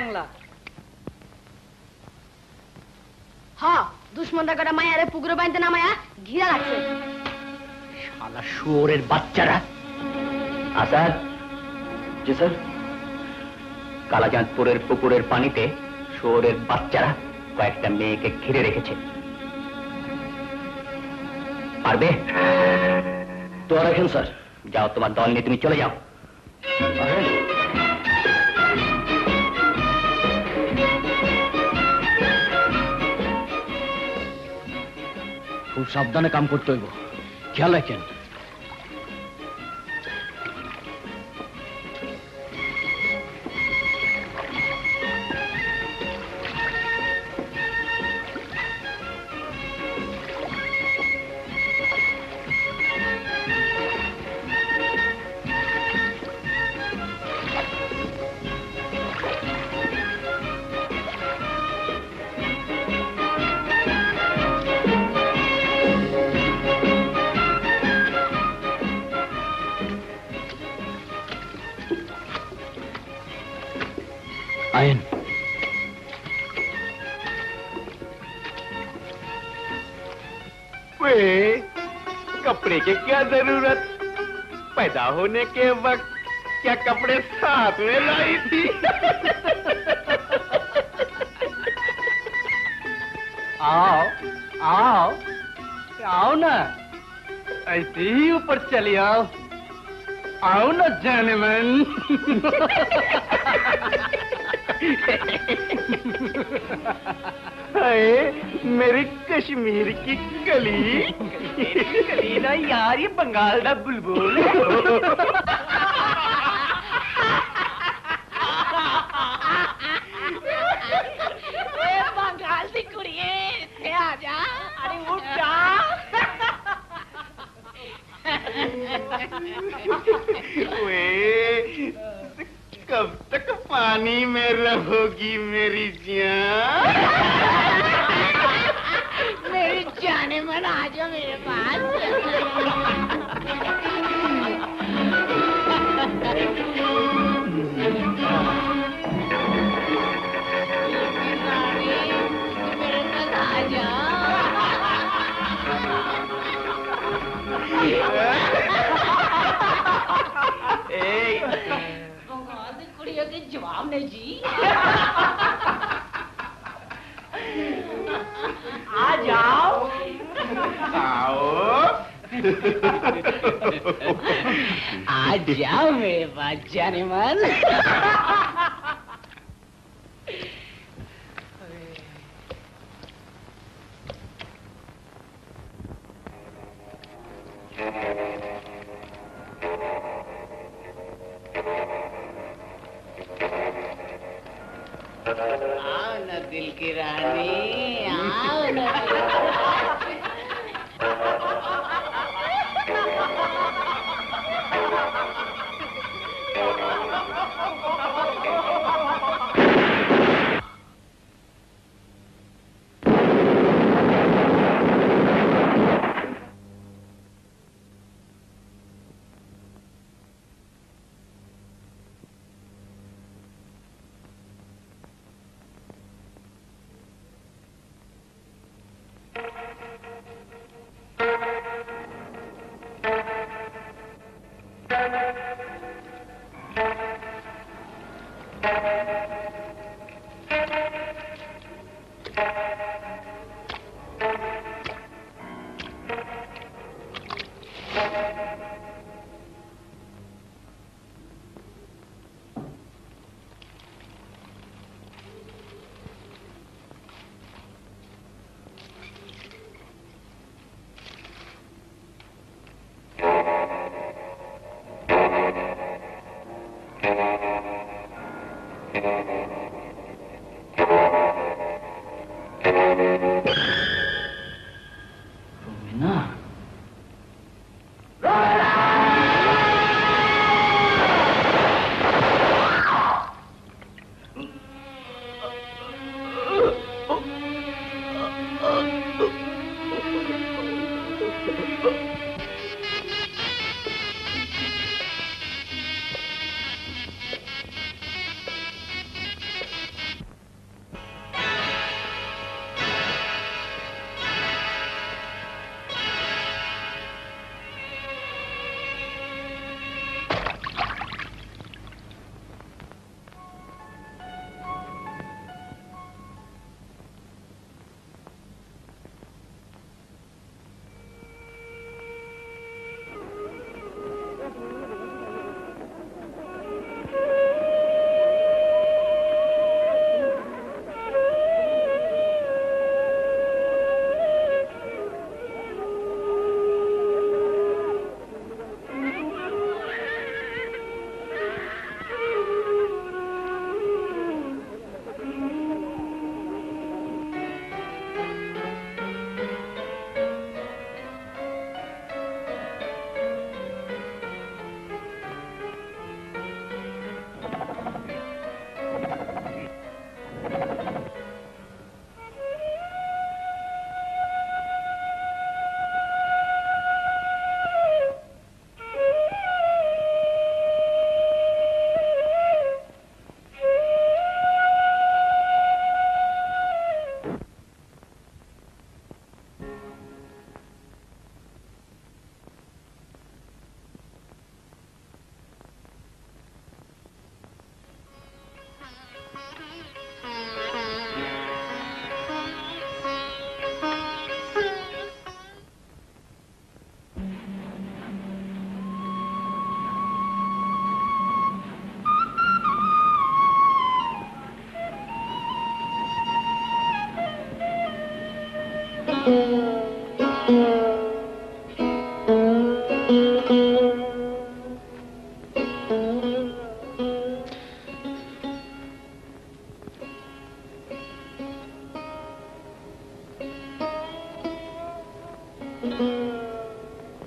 বাংলা। हाँ दुश्मनरा कटा माया रे पुकुरे बांधते ना माया घिरा लागছে শালা শুয়োরের বাচ্চারা। আসাদ। জি স্যার। কালাচাঁদপুরের পুকুরের পানিতে শুয়োরের বাচ্চারা কয়েকটা মেয়েকে ঘিরে রেখেছে। পারবে? তো রাখেন স্যার। যাও তোমার দল নিয়ে তুমি চলে যাও। খুব সাবধানে কাম করতে হইব, খেয়াল রাখেন। आयन वे कपड़े की क्या जरूरत, पैदा होने के वक्त क्या कपड़े साथ में लाई थी? आओ आओ आओ ना, ऐसे ही ऊपर चली आओ। आओ ना जाने मन। मेरी कश्मीर की कली। कली ना यार, ये बंगाल दा बुलबुल। बंगाल दी कुड़िए इत्थे आ जा। अरे उठ जा। वे कब तक पानी में रहोगी मेरी जान? मेरी जाने मन आ जा मेरे पास। मेरे पास आ जा। कुड़ियों के जवाब नहीं जी। आ जाओ। आओ। आ जाओ मेरे पास जाने मन। आओ न दिल की रानी, आओ न।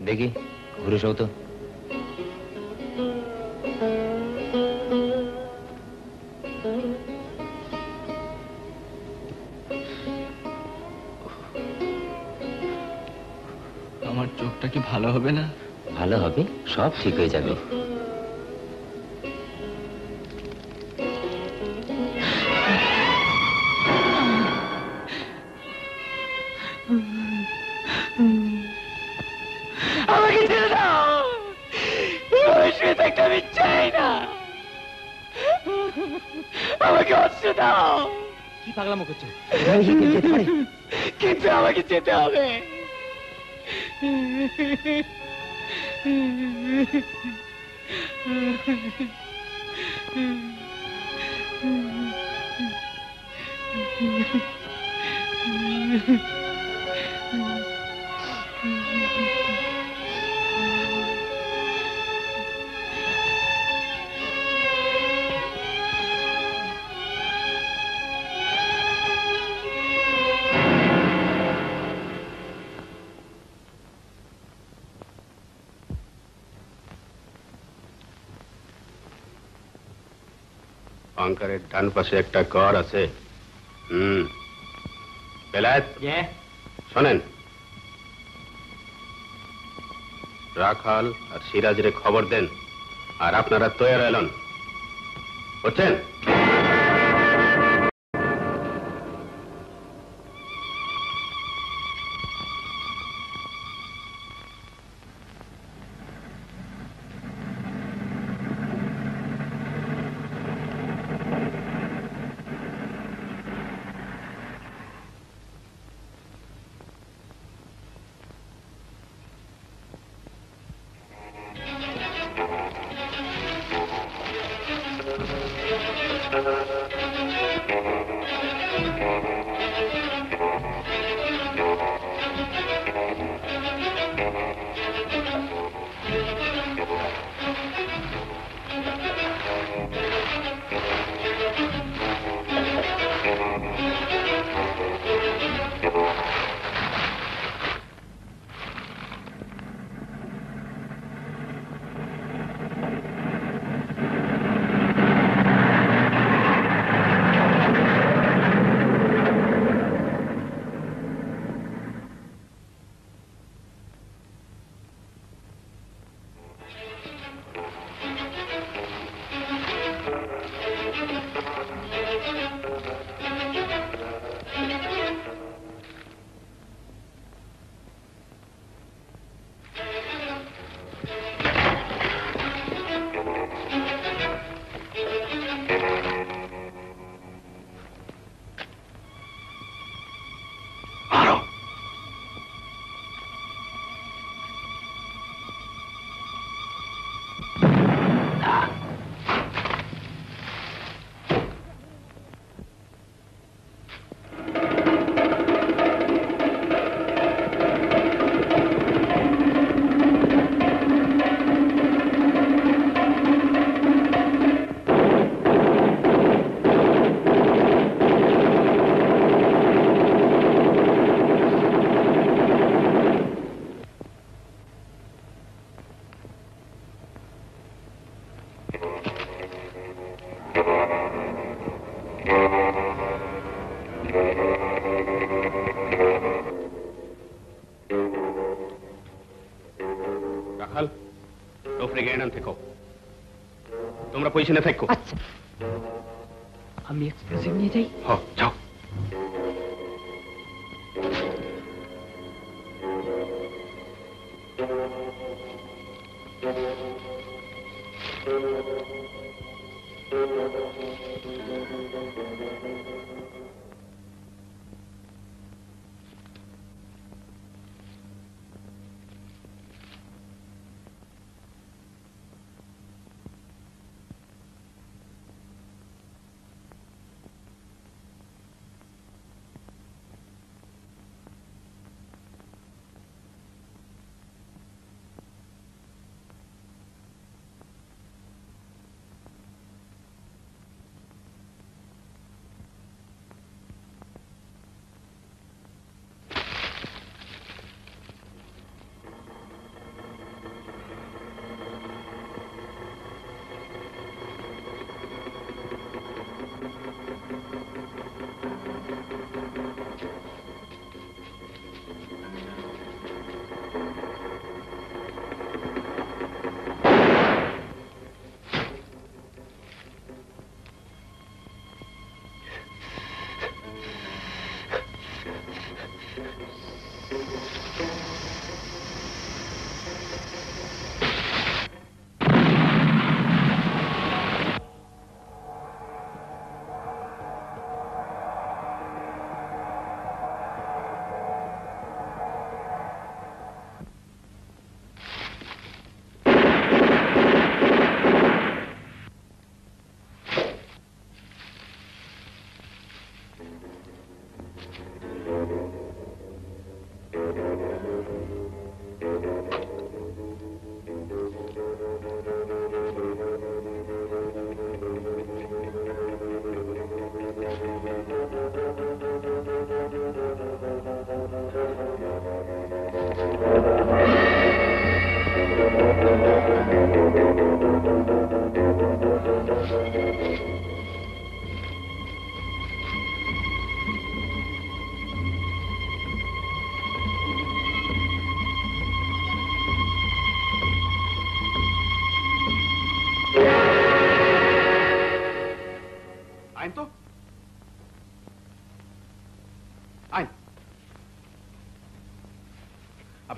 দেখি ঘুরে সৌ তো। আমার চোখটা কি ভালো হবে না? ভালো হবে, সব ঠিক হয়ে যাবে। আমাকে ছেড়ে দাও, এভাবে শুয়ে থাকতে আমি চাই না। আমাকে অস্ত্র দাও। কি পাগলামো করছো? কিন্তু আমাকে যেতে হবে। বাংকারের ডান পাশে একটা ঘর আছে। বেলায়েত, শোনেন, রাখাল আর সিরাজরে খবর দেন, আর আপনারা তৈরি এলেন, বুঝছেন? রাখাল, ওপরে গেড়ান থেকো, তোমরা পজিশনে থাকো। আচ্ছা, আমি এক্সপ্রেসিভ নিয়ে যাই। যাও।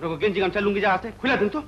আপনাকে গেঞ্জি গামছা লুঙ্গি যা আছে খুলে দিন তো।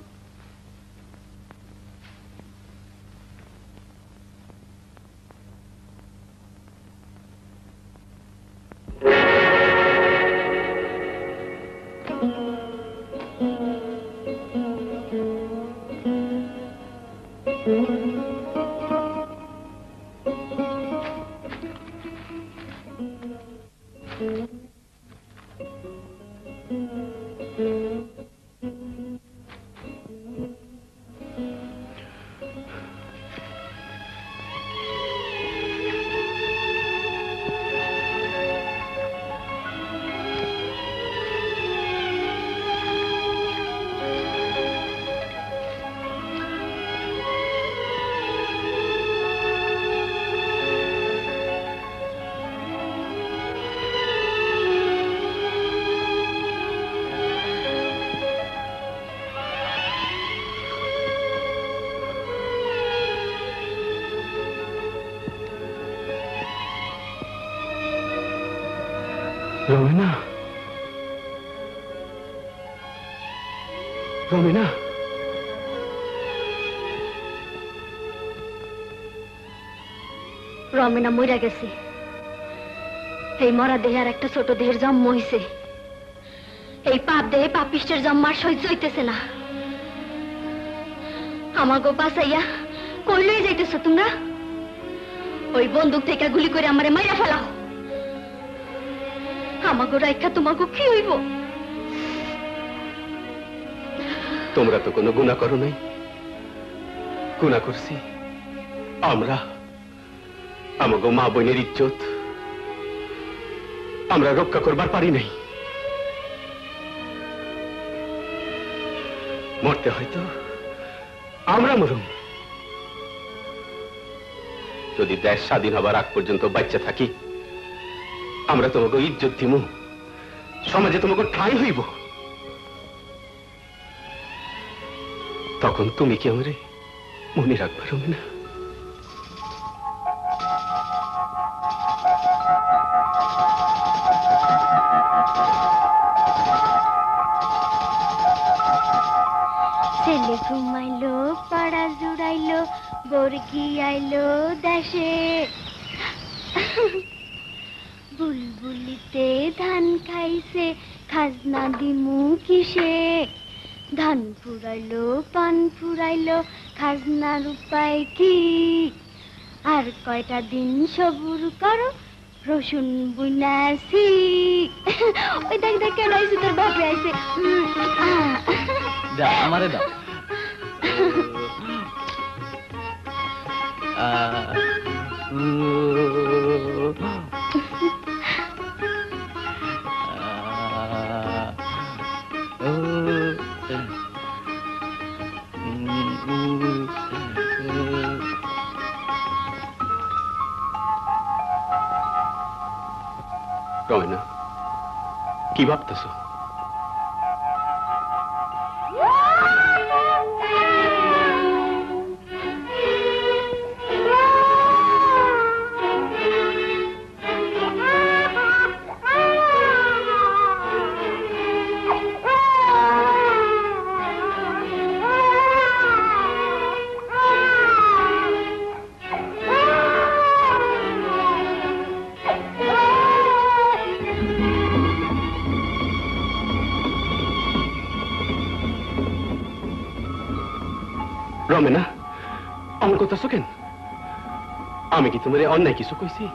রমিনা, রমিনা, রমিনা মইরা গেছে। এই মরা দেহে আর একটা ছোট দেহের জন্ম হইছে। এই পাপ দেহে পাপিষ্টের জন্ম আর সহ্য হইতেছে না। আমাগো বাঁচাইয়া কই লই যাইতেছ তোমরা? ওই বন্দুক থেকে গুলি করে আমারে মাইরা ফেলাও। আমাগো রাইখা তোমাগো কি হইব? তোমরা তো কোনো গুনাহ করো নাই। গুনাহ করছি আমরা। আমাগো মা বোনের ইজ্জত আমরা রক্ষা করবার পারি নাই। মরতে হয়তো আমরা মরুম, যদি দেশ স্বাধীন হবার আগ পর্যন্ত বাচ্চা থাকি আমরা তোমাকে ইজ্জত দিমু, সমাজে তোমাকে ঠাঁই হইব। তখন তুমি কি আমারে মনে রাখবে রমিনা? ছেলে ঘুমাইলো, পাড়া জুড়াইলো, বর্গি আইলো দেশে। বুলবুলিতে ধান খাইছে, খাজনা দিমু কিসে? ধান ফুরাইলো, পান ফুরাইলো, খাজনার উপায় কি? আর কয়টা দিন সবুর করো, রসুন বুনাছি। ওই দেখ দেখ কেন আইছে, তোর বাপে আইছে। দাও আমারে দাও। রমিনা, কি ভাবতেছ? রমেনা, আমার কথা শোকেন। আমি কি তোমার অন্যায় কিছু কইছি?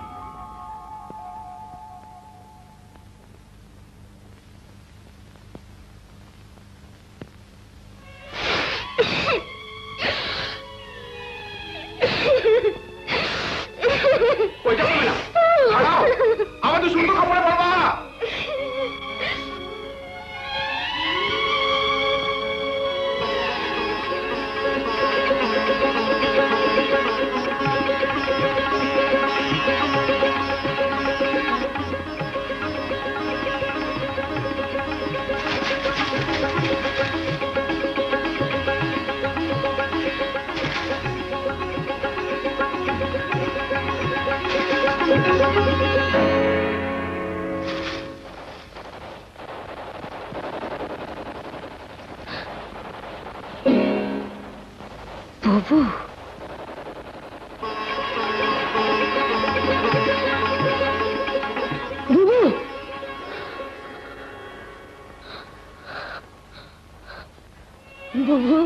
আমাদের সুন্দর কাপড়ে পড়বা। বুবু বুবু বুবু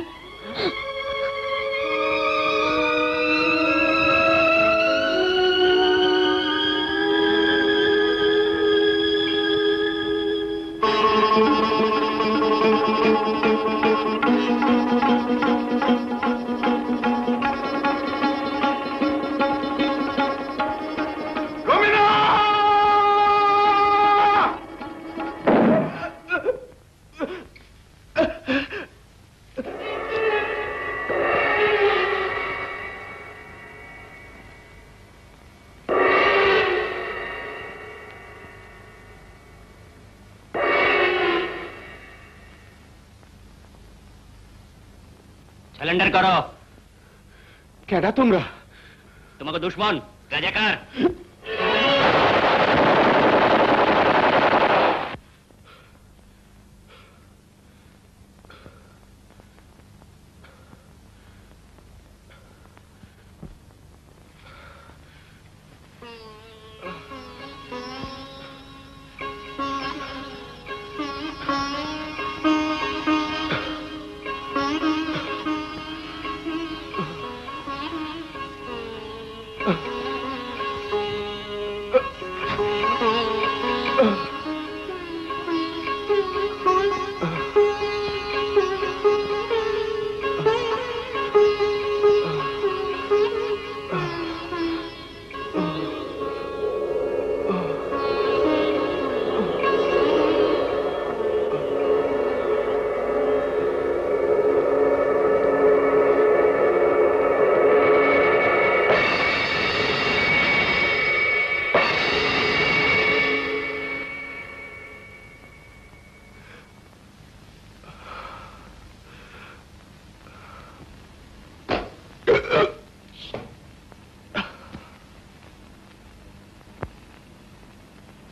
सिलेंडर करो। কেডা তোমরা? তোমাকে দুশ্মন রাজাকার।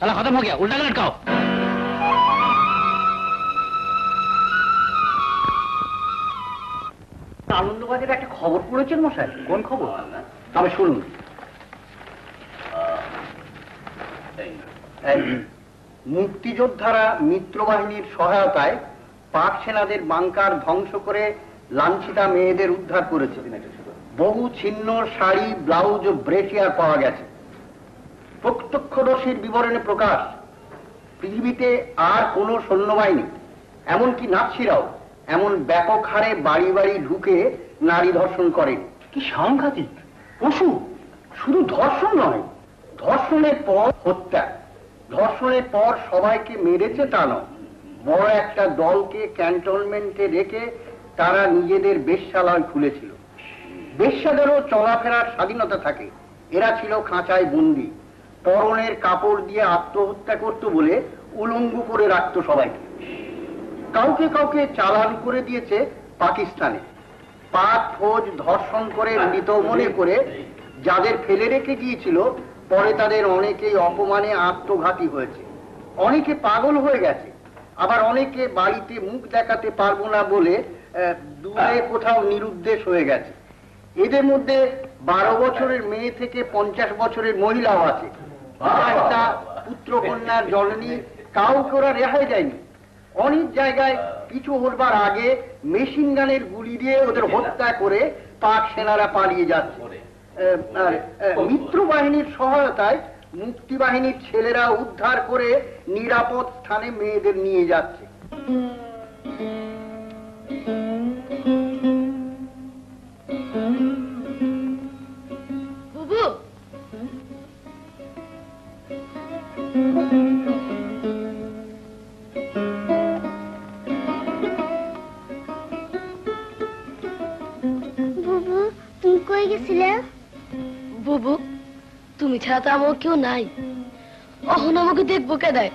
साला खत्म हो गया, उल्टा लटकाओ। আনন্দবাজারে একটা খবর পড়েছেন মশাই? কোন খবর? তবে শুনুন। মুক্তিযোদ্ধারা মিত্রবাহিনীর সহায়তায় পাক সেনাদের বাংকার ধ্বংস করে লাঞ্ছিতা মেয়েদের উদ্ধার করেছে। বহু ছিন্ন শাড়ি, ব্লাউজ ও ব্রেসিয়ার পাওয়া গেছে। প্রত্যক্ষদর্শীর বিবরণে প্রকাশ, পৃথিবীতে আর কোন সৈন্যবাহিনী, এমনকি নাৎসিরাও এমন ব্যাপক হারে বাড়ি বাড়ি ঢুকে নারী ধর্ষণ করে। কি সাংঘাতিক! পশু! শুধু ধর্ষণ নয়, ধর্ষণের পর হত্যা। ধর্ষণের পর সবাইকে মেরেছে তা নয়, বড় একটা দলকে ক্যান্টনমেন্টে রেখে তারা নিজেদের বেশ্যালয় খুলেছিল। বেশ্যাদেরও চলাফেরার স্বাধীনতা থাকে, এরা ছিল খাঁচায় বন্দী। পরনের কাপড় দিয়ে আত্মহত্যা করত বলে উলঙ্গ করে রাখতো সবাইকে। কাউকে কাউকে চালান করে দিয়েছে পাকিস্তানে। পাক ফৌজ ধর্ষণ করে মৃত মনে করে যাদের ফেলে রেখে গিয়েছিল, পরে তাদের অনেকেই অপমানে আত্মঘাতী হয়েছে। অনেকে পাগল হয়ে গেছে, আবার অনেকে বাড়িতে মুখ দেখাতে পারবো না বলে দূরে কোথাও নিরুদ্দেশ হয়ে গেছে। এদের মধ্যে 12 বছরের মেয়ে থেকে 50 বছরের মহিলাও আছে। পুত্র কন্যার জননী কাউকে ওরা রেহাই দেয়নি। অনেক জায়গায় পিছু হবার আগে মেশিন গানের গুলি দিয়ে ওদের হত্যা করে পাক সেনারা পালিয়ে যাচ্ছে। মিত্র বাহিনীর সহায়তায় মুক্তি বাহিনীর ছেলেরা উদ্ধার করে নিরাপদ স্থানে মেয়েদের নিয়ে যাচ্ছে। বুবু বুবু তুমি কই গেছিলে? বুবু তুমি ছাড়া তো আমার কেউ নাই, অহন আমাকে দেখবো কে দেয়?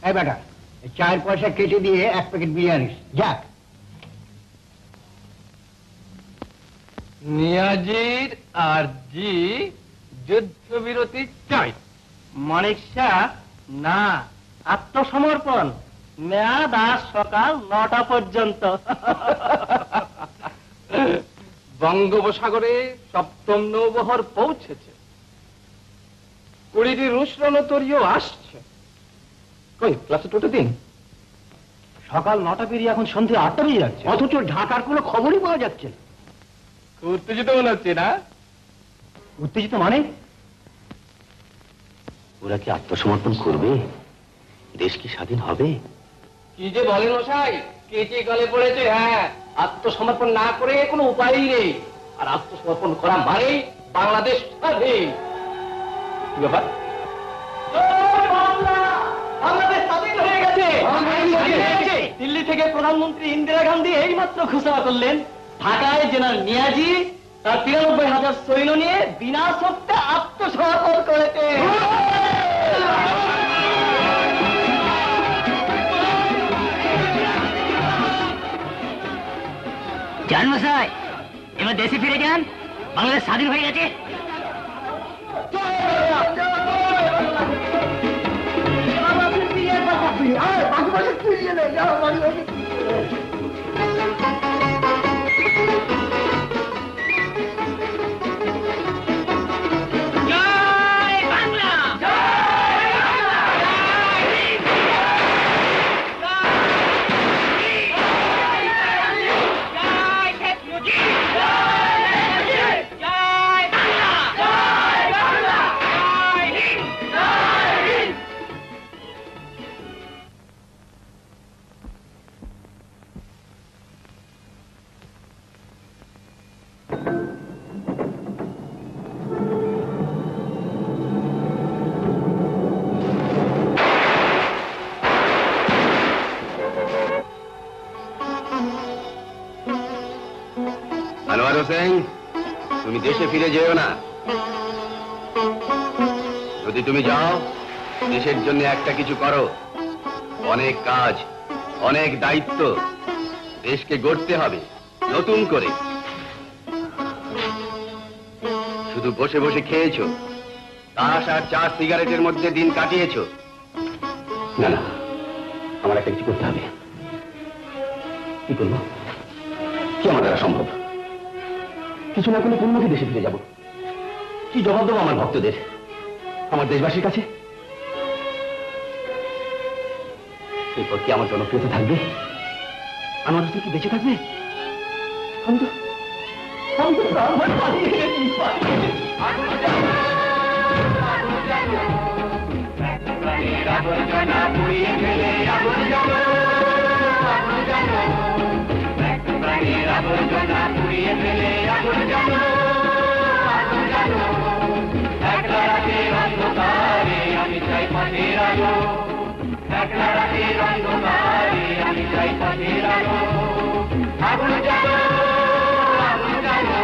এই বেটা 4 পয়সা কেটে দিয়ে 1 প্যাকেট বিরিয়ানি যা। নিয়াজির আরজি যুদ্ধবিরতি চাই। মানিক শাহ না, আত্মসমর্পণ। মেয়াদ আজ সকাল 9টা পর্যন্ত। বঙ্গোপসাগরে 7ম নৌবহর পৌঁছেছে, 20টি রুশ রণতরীয় আসছে। কই ক্লাসে টোটো দিন। সকাল 9টা পেরিয়ে এখন সন্ধ্যে 8টা বেজে যাচ্ছে, অথচ ঢাকার কোনো খবরই পাওয়া যাচ্ছে না। উত্তেজিত মনে হচ্ছে না? উত্তেজিত মানে? ওরা কি আত্মসমর্পণ করবে? দেশ কি স্বাধীন হবে? কি যে বলেন মশাই, কেচে গলে পড়েছে। হ্যাঁ, আত্মসমর্পণ না করে কোনো উপায়ই নেই। আর আত্মসমর্পণ করা মানেই বাংলাদেশ স্বাধীন। কি ব্যাপার? বাংলাদেশ স্বাধীন হয়ে গেছে। দিল্লি থেকে প্রধানমন্ত্রী ইন্দিরা গান্ধী এইমাত্র ঘোষণা করলেন ঢাকায় জেনারেল নিয়াজি তার 93,000 সৈন্য নিয়ে বিনা শর্তে আত্মসমর্পণ করেছে। জান মশাই, এবার দেশে ফিরে যান, বাংলাদেশ স্বাধীন হয়ে গেছে। আনোয়ার হোসেন, তুমি দেশে ফিরে যেও না। যদি তুমি যাও, দেশের জন্য একটা কিছু করো। অনেক কাজ, অনেক দায়িত্ব, দেশকে গড়তে হবে নতুন করে। শুধু বসে বসে খেয়েছো, তাস আর চা সিগারেটের মধ্যে দিন কাটিয়েছো। না না, আমার একটা কিছু করতে হবে। কি করবো? কি আমার দ্বারা সম্ভব? কিছু না করলে কোনমুখে দেশে ফিরে যাব। কি জবাব দেবো আমার ভক্তদের, আমার দেশবাসীর কাছে? এরপর কি আমার জনপ্রিয়তা থাকবে? আমার হোসেন কি বেঁচে থাকবে? আমি তো প্রাণভর পালিয়ে গেছি। আমি চাই পথের আলো, একলা রাতের অন্ধকারে আমি চাই পথের আলো। আগুন জ্বালো, আগুন জ্বালো,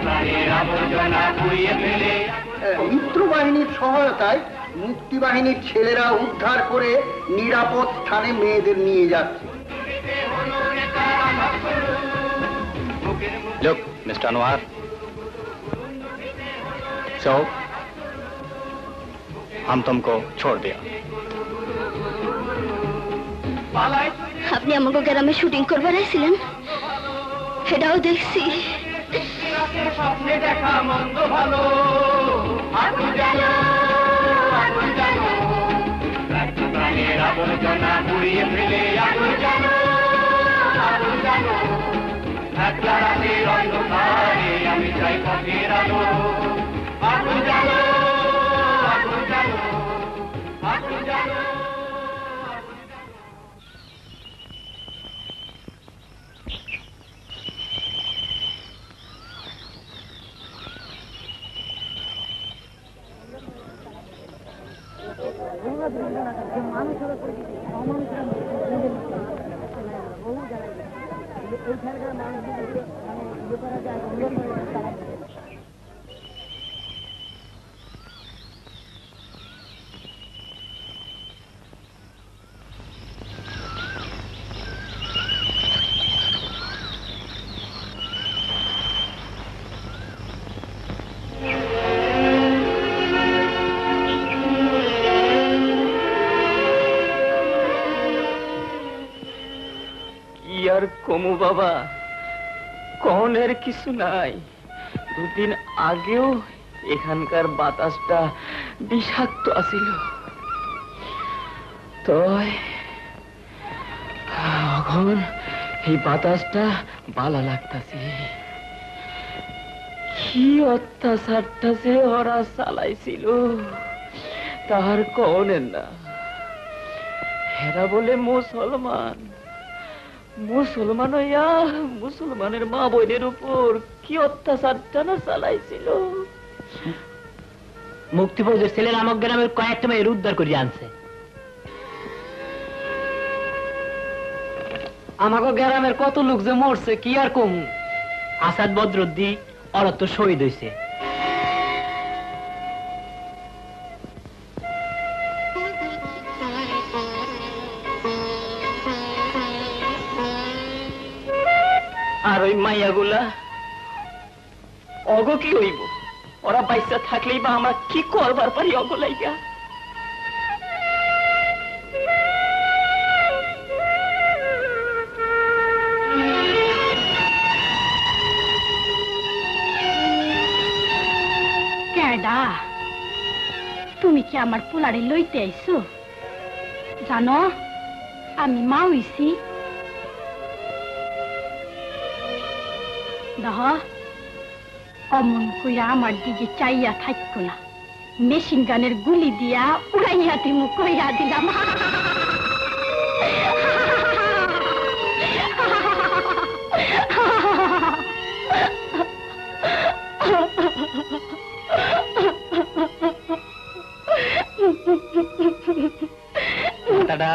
প্রাণের আবর্জনা পুড়িয়ে ফেলে। মিত্র বাহিনীর সহায়তায় মুক্তি বাহিনীর ছেলেরা উদ্ধার করে নিরাপদ স্থানে মেয়েদের নিয়ে যাচ্ছে। Look, Mr. Anwar. So, हम तुमको छोड़ दिया। আপনি আমাকে গ্রামে শুটিং করবার আইছিলেন, সেটাও দেখছি। স্বপ্নে দেখা মন্দ ভালো, আগুন জ্বালো, আগুন জ্বালো, প্রাণের আবর্জনা পুড়িয়ে ফেলে। আগুন জ্বালো, আগুন জ্বালো, একলা রাতের অন্ধকারে আমি চাই পথের আলো। আগুন জ্বালো, আগুন জ্বালো, আগুন জ্বালো। আর কমু বাবা, কনের কিছু নাই। দুদিন আগেও এখানকার বাতাসটা বিষাক্ত আছিল, তয় এখন এই বাতাসটা ভালো লাগতাছে। কি অত্যাচারটা যে ওরা চালাইছিল তার কনের না। এরা বলে মুসলমান, মুসলমান হইয়া মুসলমানের মা বোনের উপর কি অত্যাচারটা না চালাইছিল। মুক্তিপদের ছেলের আমার গ্রামের কয়েকটা মেয়ের উদ্ধার করে আনছে। আমাকে গ্রামের কত লোক যে মরছে কি আর কম। আসাদ বদরুদ্দি ওরা তো শহীদ হয়েছে। আর ওই মাইয়াগুলা অগ কি হইব? ওরা বাইসা থাকলেই বা আমরা কি করবার পারি অগলাইগা? কেডা? তুমি কি আমার পোলারে লইতে আইছো? জানো আমি মা হইছি। দেখ অমন কইরা আমার দিকে চাইয়া থাকতো না, মেশিন গানের গুলি দিয়া উড়াইয়া দিমু কইরা দিলাম। মাথাটা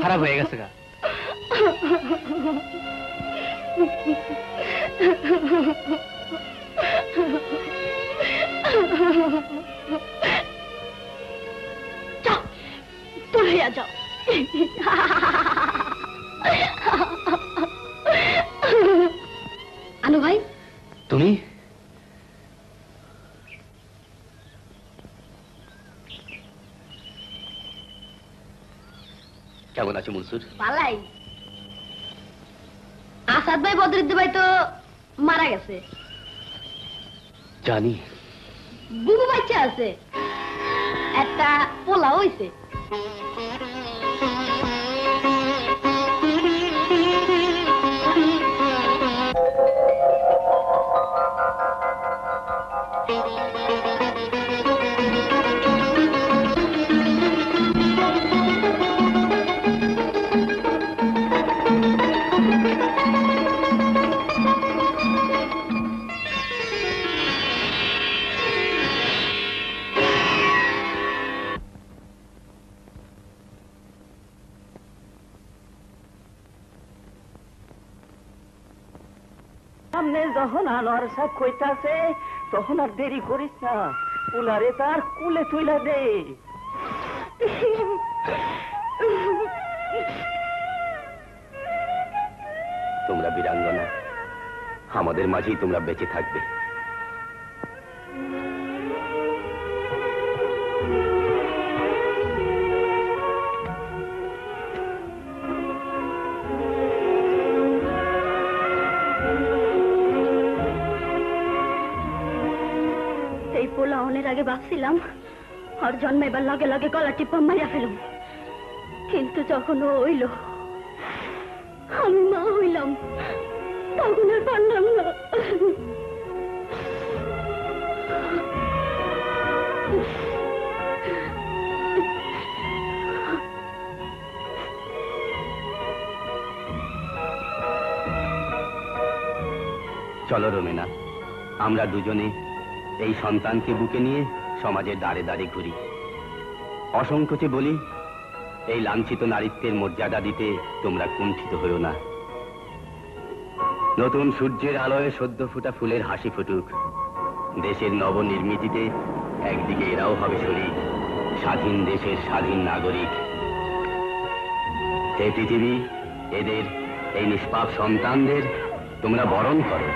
খারাপ হয়ে গেছে গা। যাও তুলিয়া যাও। আনু ভাই, তুমি কেমন আছো মনসুর? ভালাই। আসাদ ভাই বদরুদ্দি ভাই তো মারা গেছে। জানি। বুবু বাচ্চা আছে, একটা পোলা হইছে। সামনে যখন আনোয়ার সাহেব কইতাছে তখন আর দেরি করিস না, পুলারে তার কুলে তুইলা দে। তোমরা বীরাঙ্গনা, আমাদের মাঝেই তোমরা বেঁচে থাকবে। এই পোলা অনের আগে ভাবছিলাম আর জন্মাইবার লগে লগে গলা টিপা মারিয়া ফেলুম, কিন্তু যখন ও হইল আমি মা হইলাম তখন আর পারলাম না। চলো রোমেনা, আমরা দুজনে এই সন্তানকে বুকে নিয়ে সমাজের দাঁড়ে দাঁড়ে ঘুরি। অসংকোচে বলি, এই লাঞ্ছিত নারীত্বের মর্যাদা দিতে তোমরা কুণ্ঠিত হইও না। নতুন সূর্যের আলোয় সদ্য ফুটা ফুলের হাসি ফুটুক। দেশের নবনির্মিতিতে একদিকে এরাও হবে শরীর, স্বাধীন দেশের স্বাধীন নাগরিক। হে পৃথিবী, এদের এই নিষ্পাপ সন্তানদের তোমরা বরণ করো।